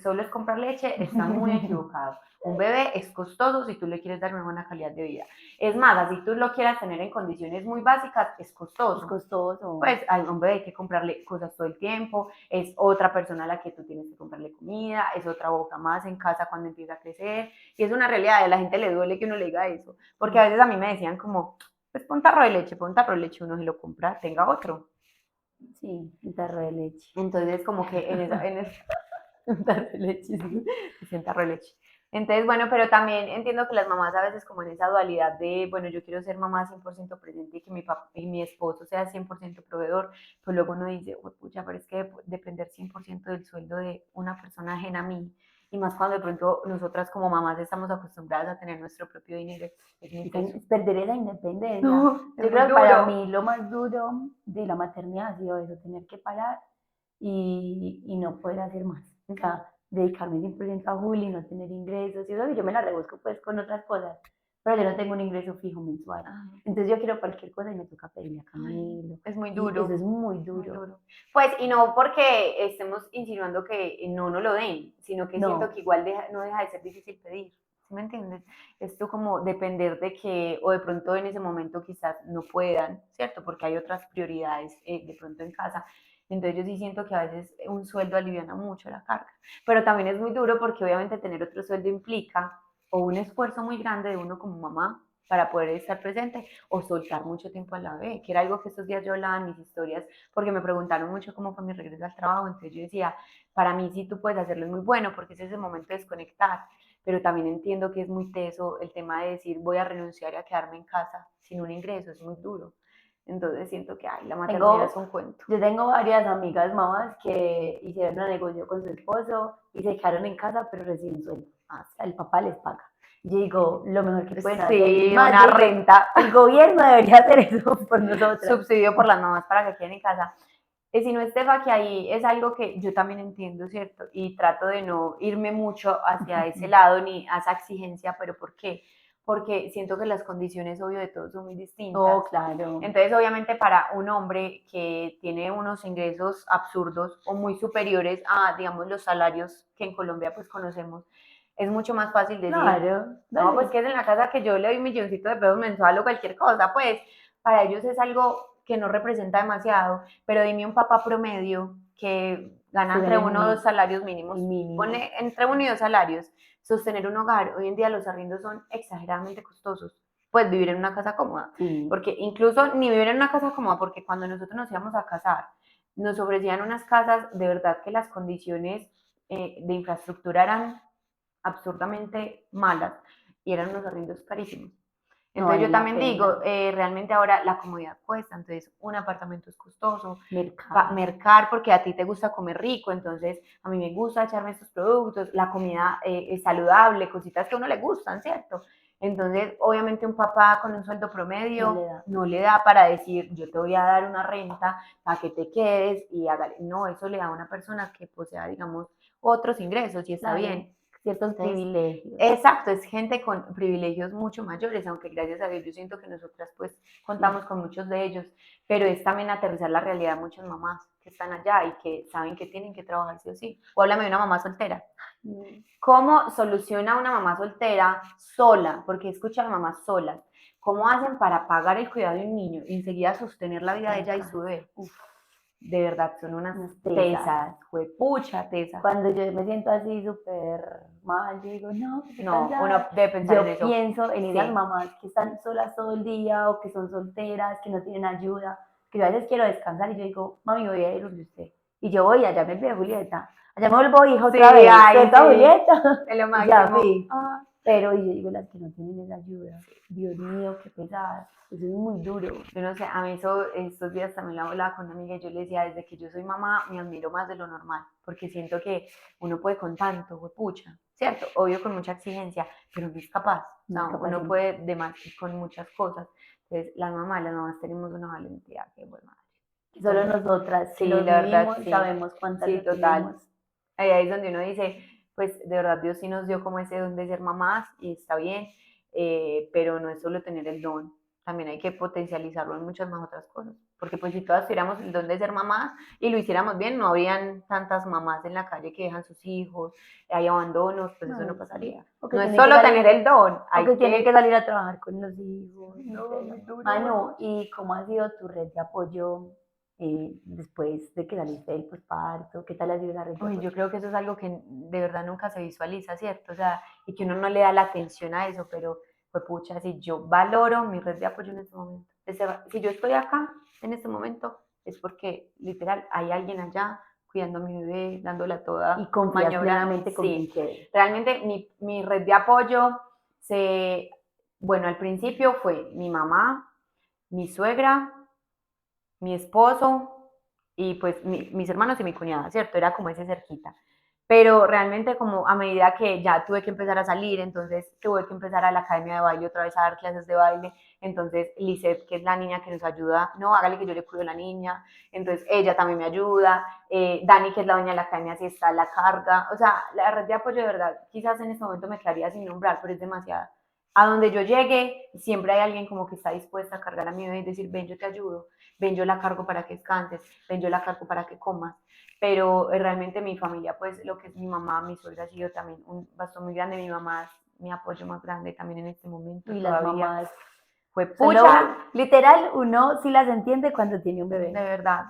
S2: solo es comprar leche, está muy equivocado. Un bebé es costoso si tú le quieres dar una buena calidad de vida. Es más, si tú lo quieras tener en condiciones muy básicas, es costoso.
S1: Es costoso.
S2: Pues a un bebé hay que comprarle cosas todo el tiempo, es otra persona a la que tú tienes que comprarle comida, es otra boca más en casa cuando empieza a crecer, y es una realidad, a la gente le duele que uno le diga eso, porque a veces a mí me decían como, pues pon tarro de leche, uno se lo compra, tenga otro.
S1: Sí, un tarro de leche.
S2: Entonces, como que
S1: Un tarro de leche, sí.
S2: un tarro de leche. Entonces, bueno, pero también entiendo que las mamás a veces como en esa dualidad de, bueno, yo quiero ser mamá 100% presente y que mi papá y mi esposo sea 100% proveedor, pues luego uno dice, oh, pucha, pero es que depender 100% del sueldo de una persona ajena a mí, y más cuando de pronto nosotras como mamás estamos acostumbradas a tener nuestro propio dinero.
S1: Es perder esa independencia.
S2: No,
S1: Yo creo que para mí lo más duro de la maternidad ha sido eso, tener que parar y no poder hacer más. O sea, dedicarme 100% a Juli, no tener ingresos, y eso yo me la rebusco pues con otras cosas, pero yo no tengo un ingreso fijo mensual. Entonces yo quiero cualquier cosa y me toca pedirle a Camilo.
S2: Es muy
S1: Y
S2: duro.
S1: eso es muy
S2: Muy
S1: duro.
S2: duro. Pues, y no porque estemos insinuando que no nos lo den, sino que
S1: No.
S2: siento que igual no deja de ser difícil pedir. ¿Sí me entiendes? Esto como depender de que, o de pronto en ese momento quizás no puedan, ¿cierto? Porque hay otras prioridades de pronto en casa. Entonces yo sí siento que a veces un sueldo aliviana mucho la carga. Pero también es muy duro porque obviamente tener otro sueldo implica o un esfuerzo muy grande de uno como mamá para poder estar presente o soltar mucho tiempo a la bebé, que era algo que estos días yo hablaba en mis historias, porque me preguntaron mucho cómo fue mi regreso al trabajo, entonces yo decía, para mí sí tú puedes hacerlo es muy bueno, porque es ese momento de desconectar, pero también entiendo que es muy teso el tema de decir voy a renunciar y a quedarme en casa sin un ingreso, es muy duro. Entonces siento que ay, la maternidad es un cuento.
S1: Yo tengo varias amigas mamás que hicieron un negocio con su esposo y se quedaron en casa, pero reciben sueldo. Hasta el papá les paga. Yo digo, lo mejor que pueden hacer.
S2: Sí,
S1: Más,
S2: una renta.
S1: El gobierno debería hacer eso por nosotros.
S2: Subsidio por las mamás para que queden en casa. Si no, Estefa, que ahí es algo que yo también entiendo, ¿cierto? Y trato de no irme mucho hacia ese lado ni a esa exigencia, pero ¿por qué? Porque siento que las condiciones, obvio, de todos son muy distintas.
S1: Oh, claro.
S2: Entonces, obviamente, para un hombre que tiene unos ingresos absurdos o muy superiores a, digamos, los salarios que en Colombia, pues, conocemos, es mucho más fácil decir,
S1: claro,
S2: no, pues, que es en la casa que yo le doy un milloncito de pesos mensual o cualquier cosa, pues, para ellos es algo que no representa demasiado, pero dime un papá promedio que gana
S1: Sí,
S2: entre uno o dos salarios mínimos,
S1: mínimo.
S2: pone entre uno y dos salarios, sostener un hogar, hoy en día los arriendos son exageradamente costosos, pues vivir en una casa cómoda,
S1: Sí.
S2: porque incluso ni vivir en una casa cómoda, porque cuando nosotros nos íbamos a casar, nos ofrecían unas casas, de verdad que las condiciones de infraestructura eran absurdamente malas y eran unos arriendos carísimos. Entonces yo también digo, realmente ahora la comodidad cuesta, entonces un apartamento es costoso, mercar porque a ti te gusta comer rico, entonces a mí me gusta echarme estos productos, la comida es saludable, cositas que a uno le gustan, ¿cierto? Entonces, obviamente un papá con un sueldo promedio no le da para decir, yo te voy a dar una renta para que te quedes y hágale. No, eso le da a una persona que posea, digamos, otros ingresos y está bien.
S1: Ciertos privilegios.
S2: Exacto, es gente con privilegios mucho mayores, aunque gracias a Dios yo siento que nosotras pues contamos con muchos de ellos, pero es también aterrizar la realidad de muchas mamás que están allá y que saben que tienen que trabajar sí o sí. O háblame de una mamá soltera. ¿Cómo soluciona una mamá soltera sola? Porque he escuchado a mamás solas. ¿Cómo hacen para pagar el cuidado de un niño y enseguida sostener la vida de ella y su bebé? De verdad, son unas tesas, pucha tesas.
S1: Cuando yo me siento así súper mal, yo digo, no,
S2: uno debe pensar en eso.
S1: Yo pienso en esas mamás que están solas todo el día o que son solteras, que no tienen ayuda, que yo a veces quiero descansar y yo digo, mami, voy a ir donde usted. Y yo voy, allá me ve Julieta, allá me vuelvo hija otra vez, Julieta.
S2: Es lo máximo.
S1: Ya fui. Pero yo digo, las que no tienen esa ayuda, Dios mío, qué pesada. Eso es muy duro.
S2: Yo no sé, a mí eso, estos días también la hablaba con una amiga y yo le decía, desde que yo soy mamá, me admiro más de lo normal, porque siento que uno puede con tanto, pucha, ¿cierto? Obvio con mucha exigencia, pero no es capaz. O sea, uno puede de más con muchas cosas. Entonces, las mamás tenemos una valentía que buena madre.
S1: Solo nosotras,
S2: sí, la verdad,
S1: sí, sabemos cuántas
S2: sí, total. Ahí es donde uno dice, pues de verdad Dios sí nos dio como ese don de ser mamás y está bien, pero no es solo tener el don, también hay que potencializarlo en muchas más otras cosas, porque pues si todas tuviéramos el don de ser mamás y lo hiciéramos bien, no habrían tantas mamás en la calle que dejan sus hijos, hay abandonos, pues eso no pasaría. No es solo tener el don,
S1: hay que tienen que salir a trabajar con los hijos. No, ¿y cómo ha sido tu red de apoyo después de que saliste del posparto? ¿Qué tal ha sido la red de apoyo?
S2: Yo creo que eso es algo que de verdad nunca se visualiza, ¿cierto? O sea, y que uno no le da la atención a eso, pero pues pucha, si yo valoro mi red de apoyo en este momento, si yo estoy acá en este momento, es porque literal hay alguien allá cuidando a mi bebé, dándola toda.
S1: Y confías plenamente con
S2: sí. Realmente mi red de apoyo bueno, al principio fue mi mamá, mi suegra, mi esposo y pues mis hermanos y mi cuñada, ¿cierto? Era como ese cerquita. pero realmente como a medida que ya tuve que empezar a salir, entonces tuve que empezar a la academia de baile otra vez a dar clases de baile, entonces Lisette, que es la niña que nos ayuda, no, hágale que yo le cuido a la niña, entonces ella también me ayuda, Dani, que es la dueña de la academia, sí está a la carga, o sea, la red de apoyo de verdad, quizás en este momento me quedaría sin nombrar, pero es demasiada. A donde yo llegue, siempre hay alguien como que está dispuesta a cargar a mi bebé y decir, ven, yo te ayudo, ven, yo la cargo para que descanses, ven, yo la cargo para que comas, pero realmente mi familia, pues lo que es mi mamá, mi suegra ha sido también un bastón muy grande, mi mamá es mi apoyo más grande también en este momento
S1: Y las
S2: todavía.
S1: mamás,
S2: Fue
S1: solo,
S2: pucha,
S1: literal, uno sí las entiende cuando tiene un
S2: de
S1: bebé.
S2: verdad,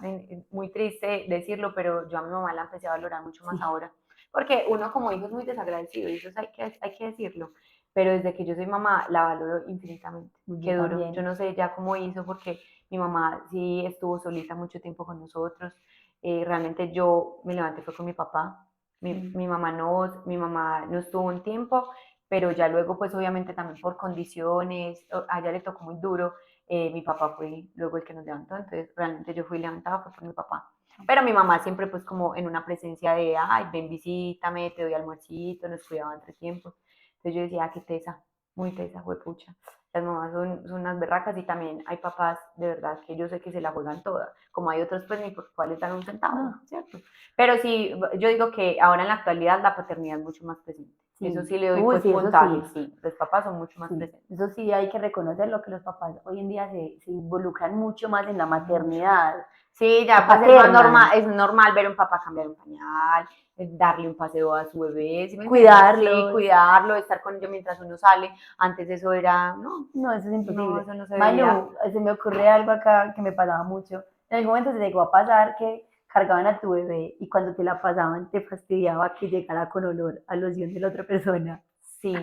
S2: muy triste decirlo, pero yo a mi mamá la empecé a valorar mucho más
S1: Sí.
S2: ahora, porque uno como hijo es muy desagradecido y eso hay que decirlo, pero desde que yo soy mamá la valoro infinitamente,
S1: Yo
S2: qué duro, yo
S1: también.
S2: no sé ya cómo hizo porque mi mamá sí estuvo solita mucho tiempo con nosotros, realmente yo me levanté fue con mi papá, mi mamá no estuvo un tiempo, pero ya luego pues obviamente también por condiciones, a ella le tocó muy duro, mi papá fue luego el que nos levantó, entonces realmente yo fui levantada fue por mi papá. Pero mi mamá siempre pues como en una presencia de, ay, ven, visítame, te doy almuercito, nos cuidaba entre tiempos. Entonces yo decía, ah, qué tesa, muy tesa, fue pucha. Las mamás son unas berracas y también hay papás de verdad que yo sé que se la juegan toda, como hay otros pues ni por cuáles dan un centavo,
S1: No,
S2: ¿cierto? Pero sí, yo digo que ahora en la actualidad la paternidad es mucho más presente. Eso
S1: sí.
S2: sí le doy
S1: Uy,
S2: pues
S1: sí, eso
S2: puntaje,
S1: sí.
S2: sí, los papás son mucho más
S1: Sí,
S2: presentes.
S1: eso sí hay que reconocerlo, que los papás hoy en día se involucran mucho más en la
S2: Mucho.
S1: maternidad,
S2: Sí,
S1: se
S2: ya pues
S1: paternan,
S2: es normal ver a un papá cambiar un pañal, darle un paseo a su bebé, ¿sí me entiendes? Sí,
S1: cuidarlos.
S2: cuidarlo, estar con ellos mientras uno sale. Antes eso era, no,
S1: No, eso es
S2: no,
S1: imposible.
S2: eso no se veía.
S1: Manu, se me ocurre algo acá que me pasaba mucho. En algún momento se llegó a pasar que cargaban a tu bebé y cuando te la pasaban te fastidiaba que llegara con olor a loción de la otra persona.
S2: Sí,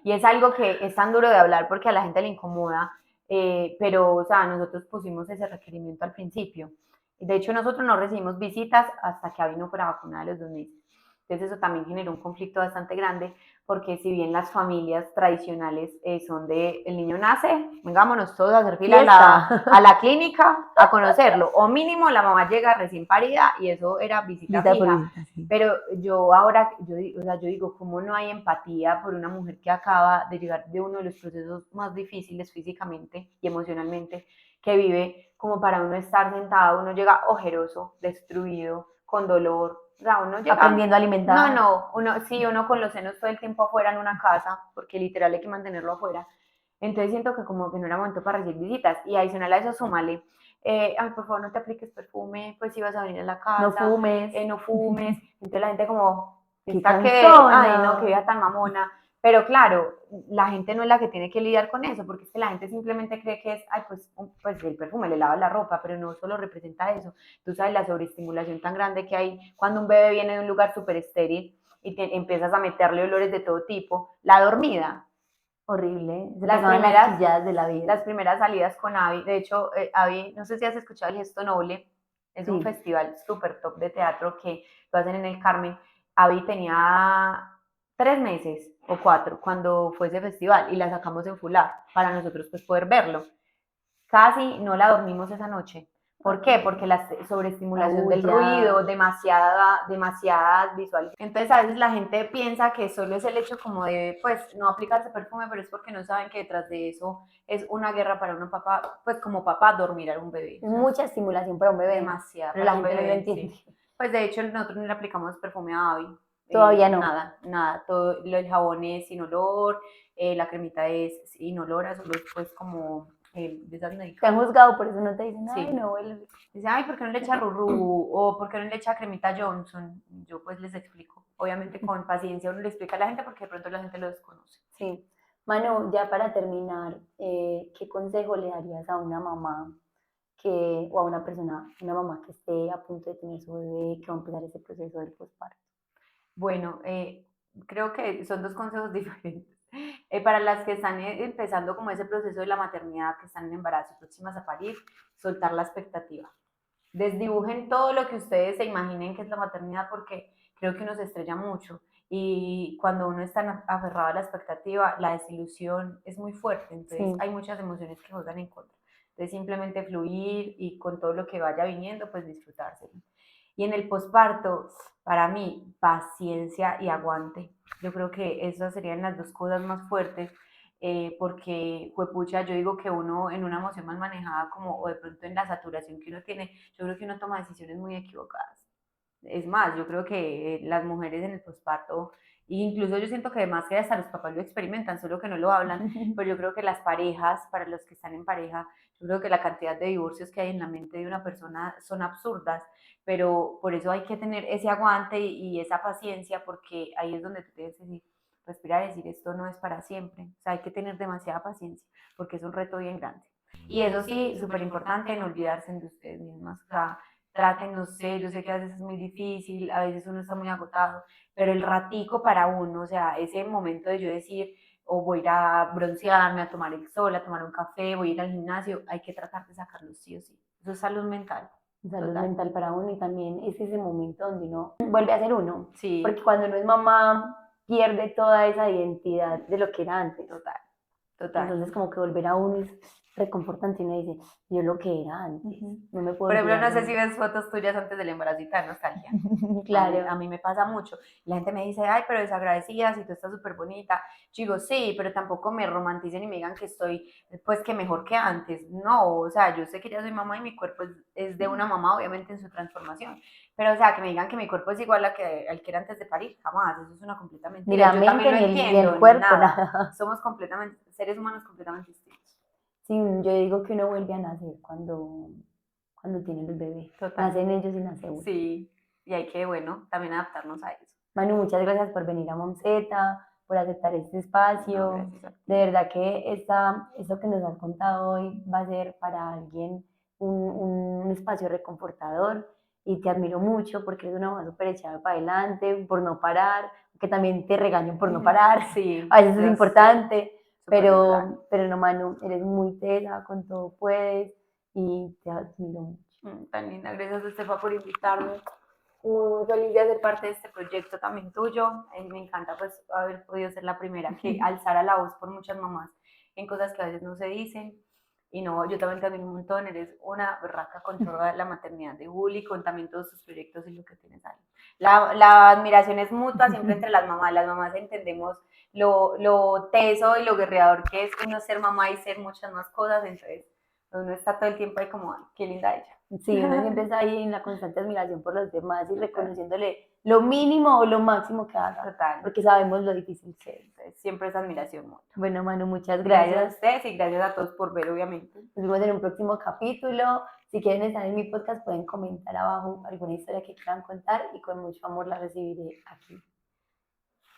S2: y es algo que es tan duro de hablar porque a la gente le incomoda, pero, o sea, nosotros pusimos ese requerimiento al principio. De hecho, nosotros no recibimos visitas hasta que Abby no fuera vacunada a los 2 meses. Entonces, eso también generó un conflicto bastante grande, porque si bien las familias tradicionales son de el niño nace, vengámonos todos a hacer fila
S1: Fiesta.
S2: a la clínica a conocerlo, o mínimo la mamá llega recién parida y eso era visita
S1: Visita por
S2: fija.
S1: visita, sí.
S2: Pero yo ahora, o sea, yo digo, ¿cómo no hay empatía por una mujer que acaba de llegar de uno de los procesos más difíciles físicamente y emocionalmente que vive, como para uno estar sentado, uno llega ojeroso, destruido, con dolor, o sea, uno llega,
S1: Aprendiendo a
S2: no,
S1: alimentar.
S2: no, uno, sí, uno con los senos todo el tiempo afuera en una casa, porque literal hay que mantenerlo afuera, entonces siento que como que no era momento para recibir visitas, y adicional a eso súmale, ay, por favor no te apliques perfume, pues si vas a venir a la
S1: No
S2: casa,
S1: fumes.
S2: no fumes, entonces la gente como,
S1: Qué
S2: está que, ay no, que
S1: cansona.
S2: vida tan mamona, pero claro, la gente no es la que tiene que lidiar con eso, porque es que la gente simplemente cree que es, ay, pues el perfume le lava la ropa, pero no solo representa eso, tú sabes la sobreestimulación tan grande que hay cuando un bebé viene de un lugar súper estéril y empiezas a meterle olores de todo tipo, la dormida,
S1: Horrible. Se
S2: las
S1: pegaban las
S2: primeras,
S1: chilladas de la vida.
S2: las primeras salidas con Avi, de hecho, Avi, no sé si has escuchado el Gesto Noble, es un
S1: Sí.
S2: festival súper top de teatro que lo hacen en el Carmen. Avi tenía 3 meses o 4 cuando fue ese festival y la sacamos en Fular para nosotros pues poder verlo. Casi no la dormimos esa noche. ¿Por qué? Porque la
S1: La
S2: sobreestimulación del ruido,
S1: bulla.
S2: demasiadas visuales. Entonces a veces la gente piensa que solo es el hecho como de, pues, no aplicarse perfume, pero es porque no saben que detrás de eso es una guerra para un papá, pues como papá, dormir a un bebé.
S1: Es mucha estimulación para un bebé,
S2: Demasiada
S1: pero
S2: para
S1: la
S2: un
S1: gente no lo
S2: bebé,
S1: entiende.
S2: sí. Pues de hecho nosotros no le aplicamos perfume a Abby.
S1: Todavía no.
S2: Nada, nada. Todo el jabón es sin olor, la cremita es sin olor, solo es pues como de esas
S1: Te han
S2: médicas.
S1: juzgado, por eso no te dicen, ay,
S2: Sí.
S1: no huele.
S2: Dice, ay, ¿por qué no le echa Ruru? O ¿por qué no le echa cremita Johnson? Yo pues les explico. Obviamente con paciencia uno le explica a la gente porque de pronto la gente lo desconoce.
S1: Sí. Manu, ya para terminar, ¿qué consejo le darías a una mamá o a una persona, una mamá que esté a punto de tener su bebé, que va a empezar ese proceso del posparto?
S2: Bueno, creo que son dos consejos diferentes. Para las que están empezando como ese proceso de la maternidad, que están en embarazo y próximas a parir, soltar la expectativa. Desdibujen todo lo que ustedes se imaginen que es la maternidad porque creo que uno se estrella mucho y cuando uno está aferrado a la expectativa, la desilusión es muy fuerte, entonces
S1: Sí.
S2: hay muchas emociones que juegan en contra. Entonces simplemente fluir y con todo lo que vaya viniendo, pues disfrutárselo.
S1: Y en el posparto, para mí, paciencia y aguante. Yo creo que esas serían las dos cosas más fuertes, porque, juepucha, yo digo que uno en una emoción más manejada como, o de pronto en la saturación que uno tiene, yo creo que uno toma decisiones muy equivocadas. Es más, yo creo que las mujeres en el posparto, e incluso yo siento que además que hasta los papás lo experimentan, solo que no lo hablan, pero yo creo que las parejas, para los que están en pareja, yo creo que la cantidad de divorcios que hay en la mente de una persona son absurdas, pero por eso hay que tener ese aguante y esa paciencia, porque ahí es donde tú tienes que decir, respirar y decir, esto no es para siempre. O sea, hay que tener demasiada paciencia, porque es un reto bien grande. Y eso sí, súper importante, no olvidarse de ustedes mismas. O sea, traten, no sé, yo sé que a veces es muy difícil, a veces uno está muy agotado, pero el ratico para uno, o sea, ese momento de yo decir, o voy a ir a broncearme, a tomar el sol, a tomar un café, voy a ir al gimnasio, hay que tratar de sacarlo sí o sí. Eso es salud mental.
S2: Salud
S1: Total.
S2: mental para uno y también es ese momento donde uno vuelve a ser uno.
S1: Sí.
S2: Porque cuando uno es mamá pierde toda esa identidad de lo que era antes.
S1: Total. Total.
S2: Entonces como que volver a uno es reconfortante y uno dice, yo lo que era antes, no me puedo
S1: Por ejemplo, no
S2: olvidar
S1: sé
S2: de
S1: si
S2: mí.
S1: ves fotos tuyas antes del embarazo y te da nostalgia.
S2: Claro.
S1: A mí me pasa mucho. La gente me dice, ay, pero desagradecida, si tú estás súper bonita. Yo digo, sí, pero tampoco me romanticen y me digan que estoy, pues, que mejor que antes. No, o sea, yo sé que ya soy mamá y mi cuerpo es de una mamá, obviamente, en su transformación. Pero, o sea, que me digan que mi cuerpo es igual al que era antes de parir, jamás. Eso es una completa mentira.
S2: Ni la
S1: yo
S2: mente,
S1: también lo
S2: ni
S1: entiendo,
S2: el cuerpo,
S1: nada.
S2: nada.
S1: Somos completamente, seres humanos completamente distintos.
S2: Sí, yo digo que uno vuelve a nacer cuando tienen el bebé.
S1: Total.
S2: Nacen ellos y nace uno.
S1: Sí, y hay que, bueno, también adaptarnos a eso.
S2: Manu, muchas gracias por venir a Momzeta, por aceptar este espacio.
S1: No, gracias a ti.
S2: De verdad que esto que nos has contado hoy va a ser para alguien un espacio reconfortador y te admiro mucho porque eres una mamá súper echada para adelante, por no parar, que también te regaño por no parar.
S1: Sí,
S2: A veces es importante,
S1: pero
S2: no, Manu, eres muy tesa, con todo puedes y te admiro mucho.
S1: tan linda, gracias Estefa por invitarme. Muy feliz de ser parte de este proyecto también tuyo. Me encanta pues haber podido ser la primera que alzara la voz por muchas mamás en cosas que a veces no se dicen. Y no, yo también te admiro un montón, eres una berraca con toda la maternidad de Juli, con también todos tus proyectos y lo que tienes ahí. La admiración es mutua siempre entre las mamás entendemos lo teso y lo guerreador que es uno ser mamá y ser muchas más cosas, entonces uno está todo el tiempo ahí como, qué linda ella.
S2: Sí, uno siempre está ahí en la constante admiración por los demás y reconociéndole lo mínimo o lo máximo que haga.
S1: Total.
S2: Porque sabemos lo difícil que es.
S1: Entonces, siempre es admiración mutua.
S2: Bueno, Manu, muchas
S1: Gracias a
S2: gracias.
S1: ustedes y gracias a todos por ver, obviamente.
S2: Nos vemos en un próximo capítulo. Si quieren estar en mi podcast, pueden comentar abajo alguna historia que quieran contar y con mucho amor la recibiré aquí.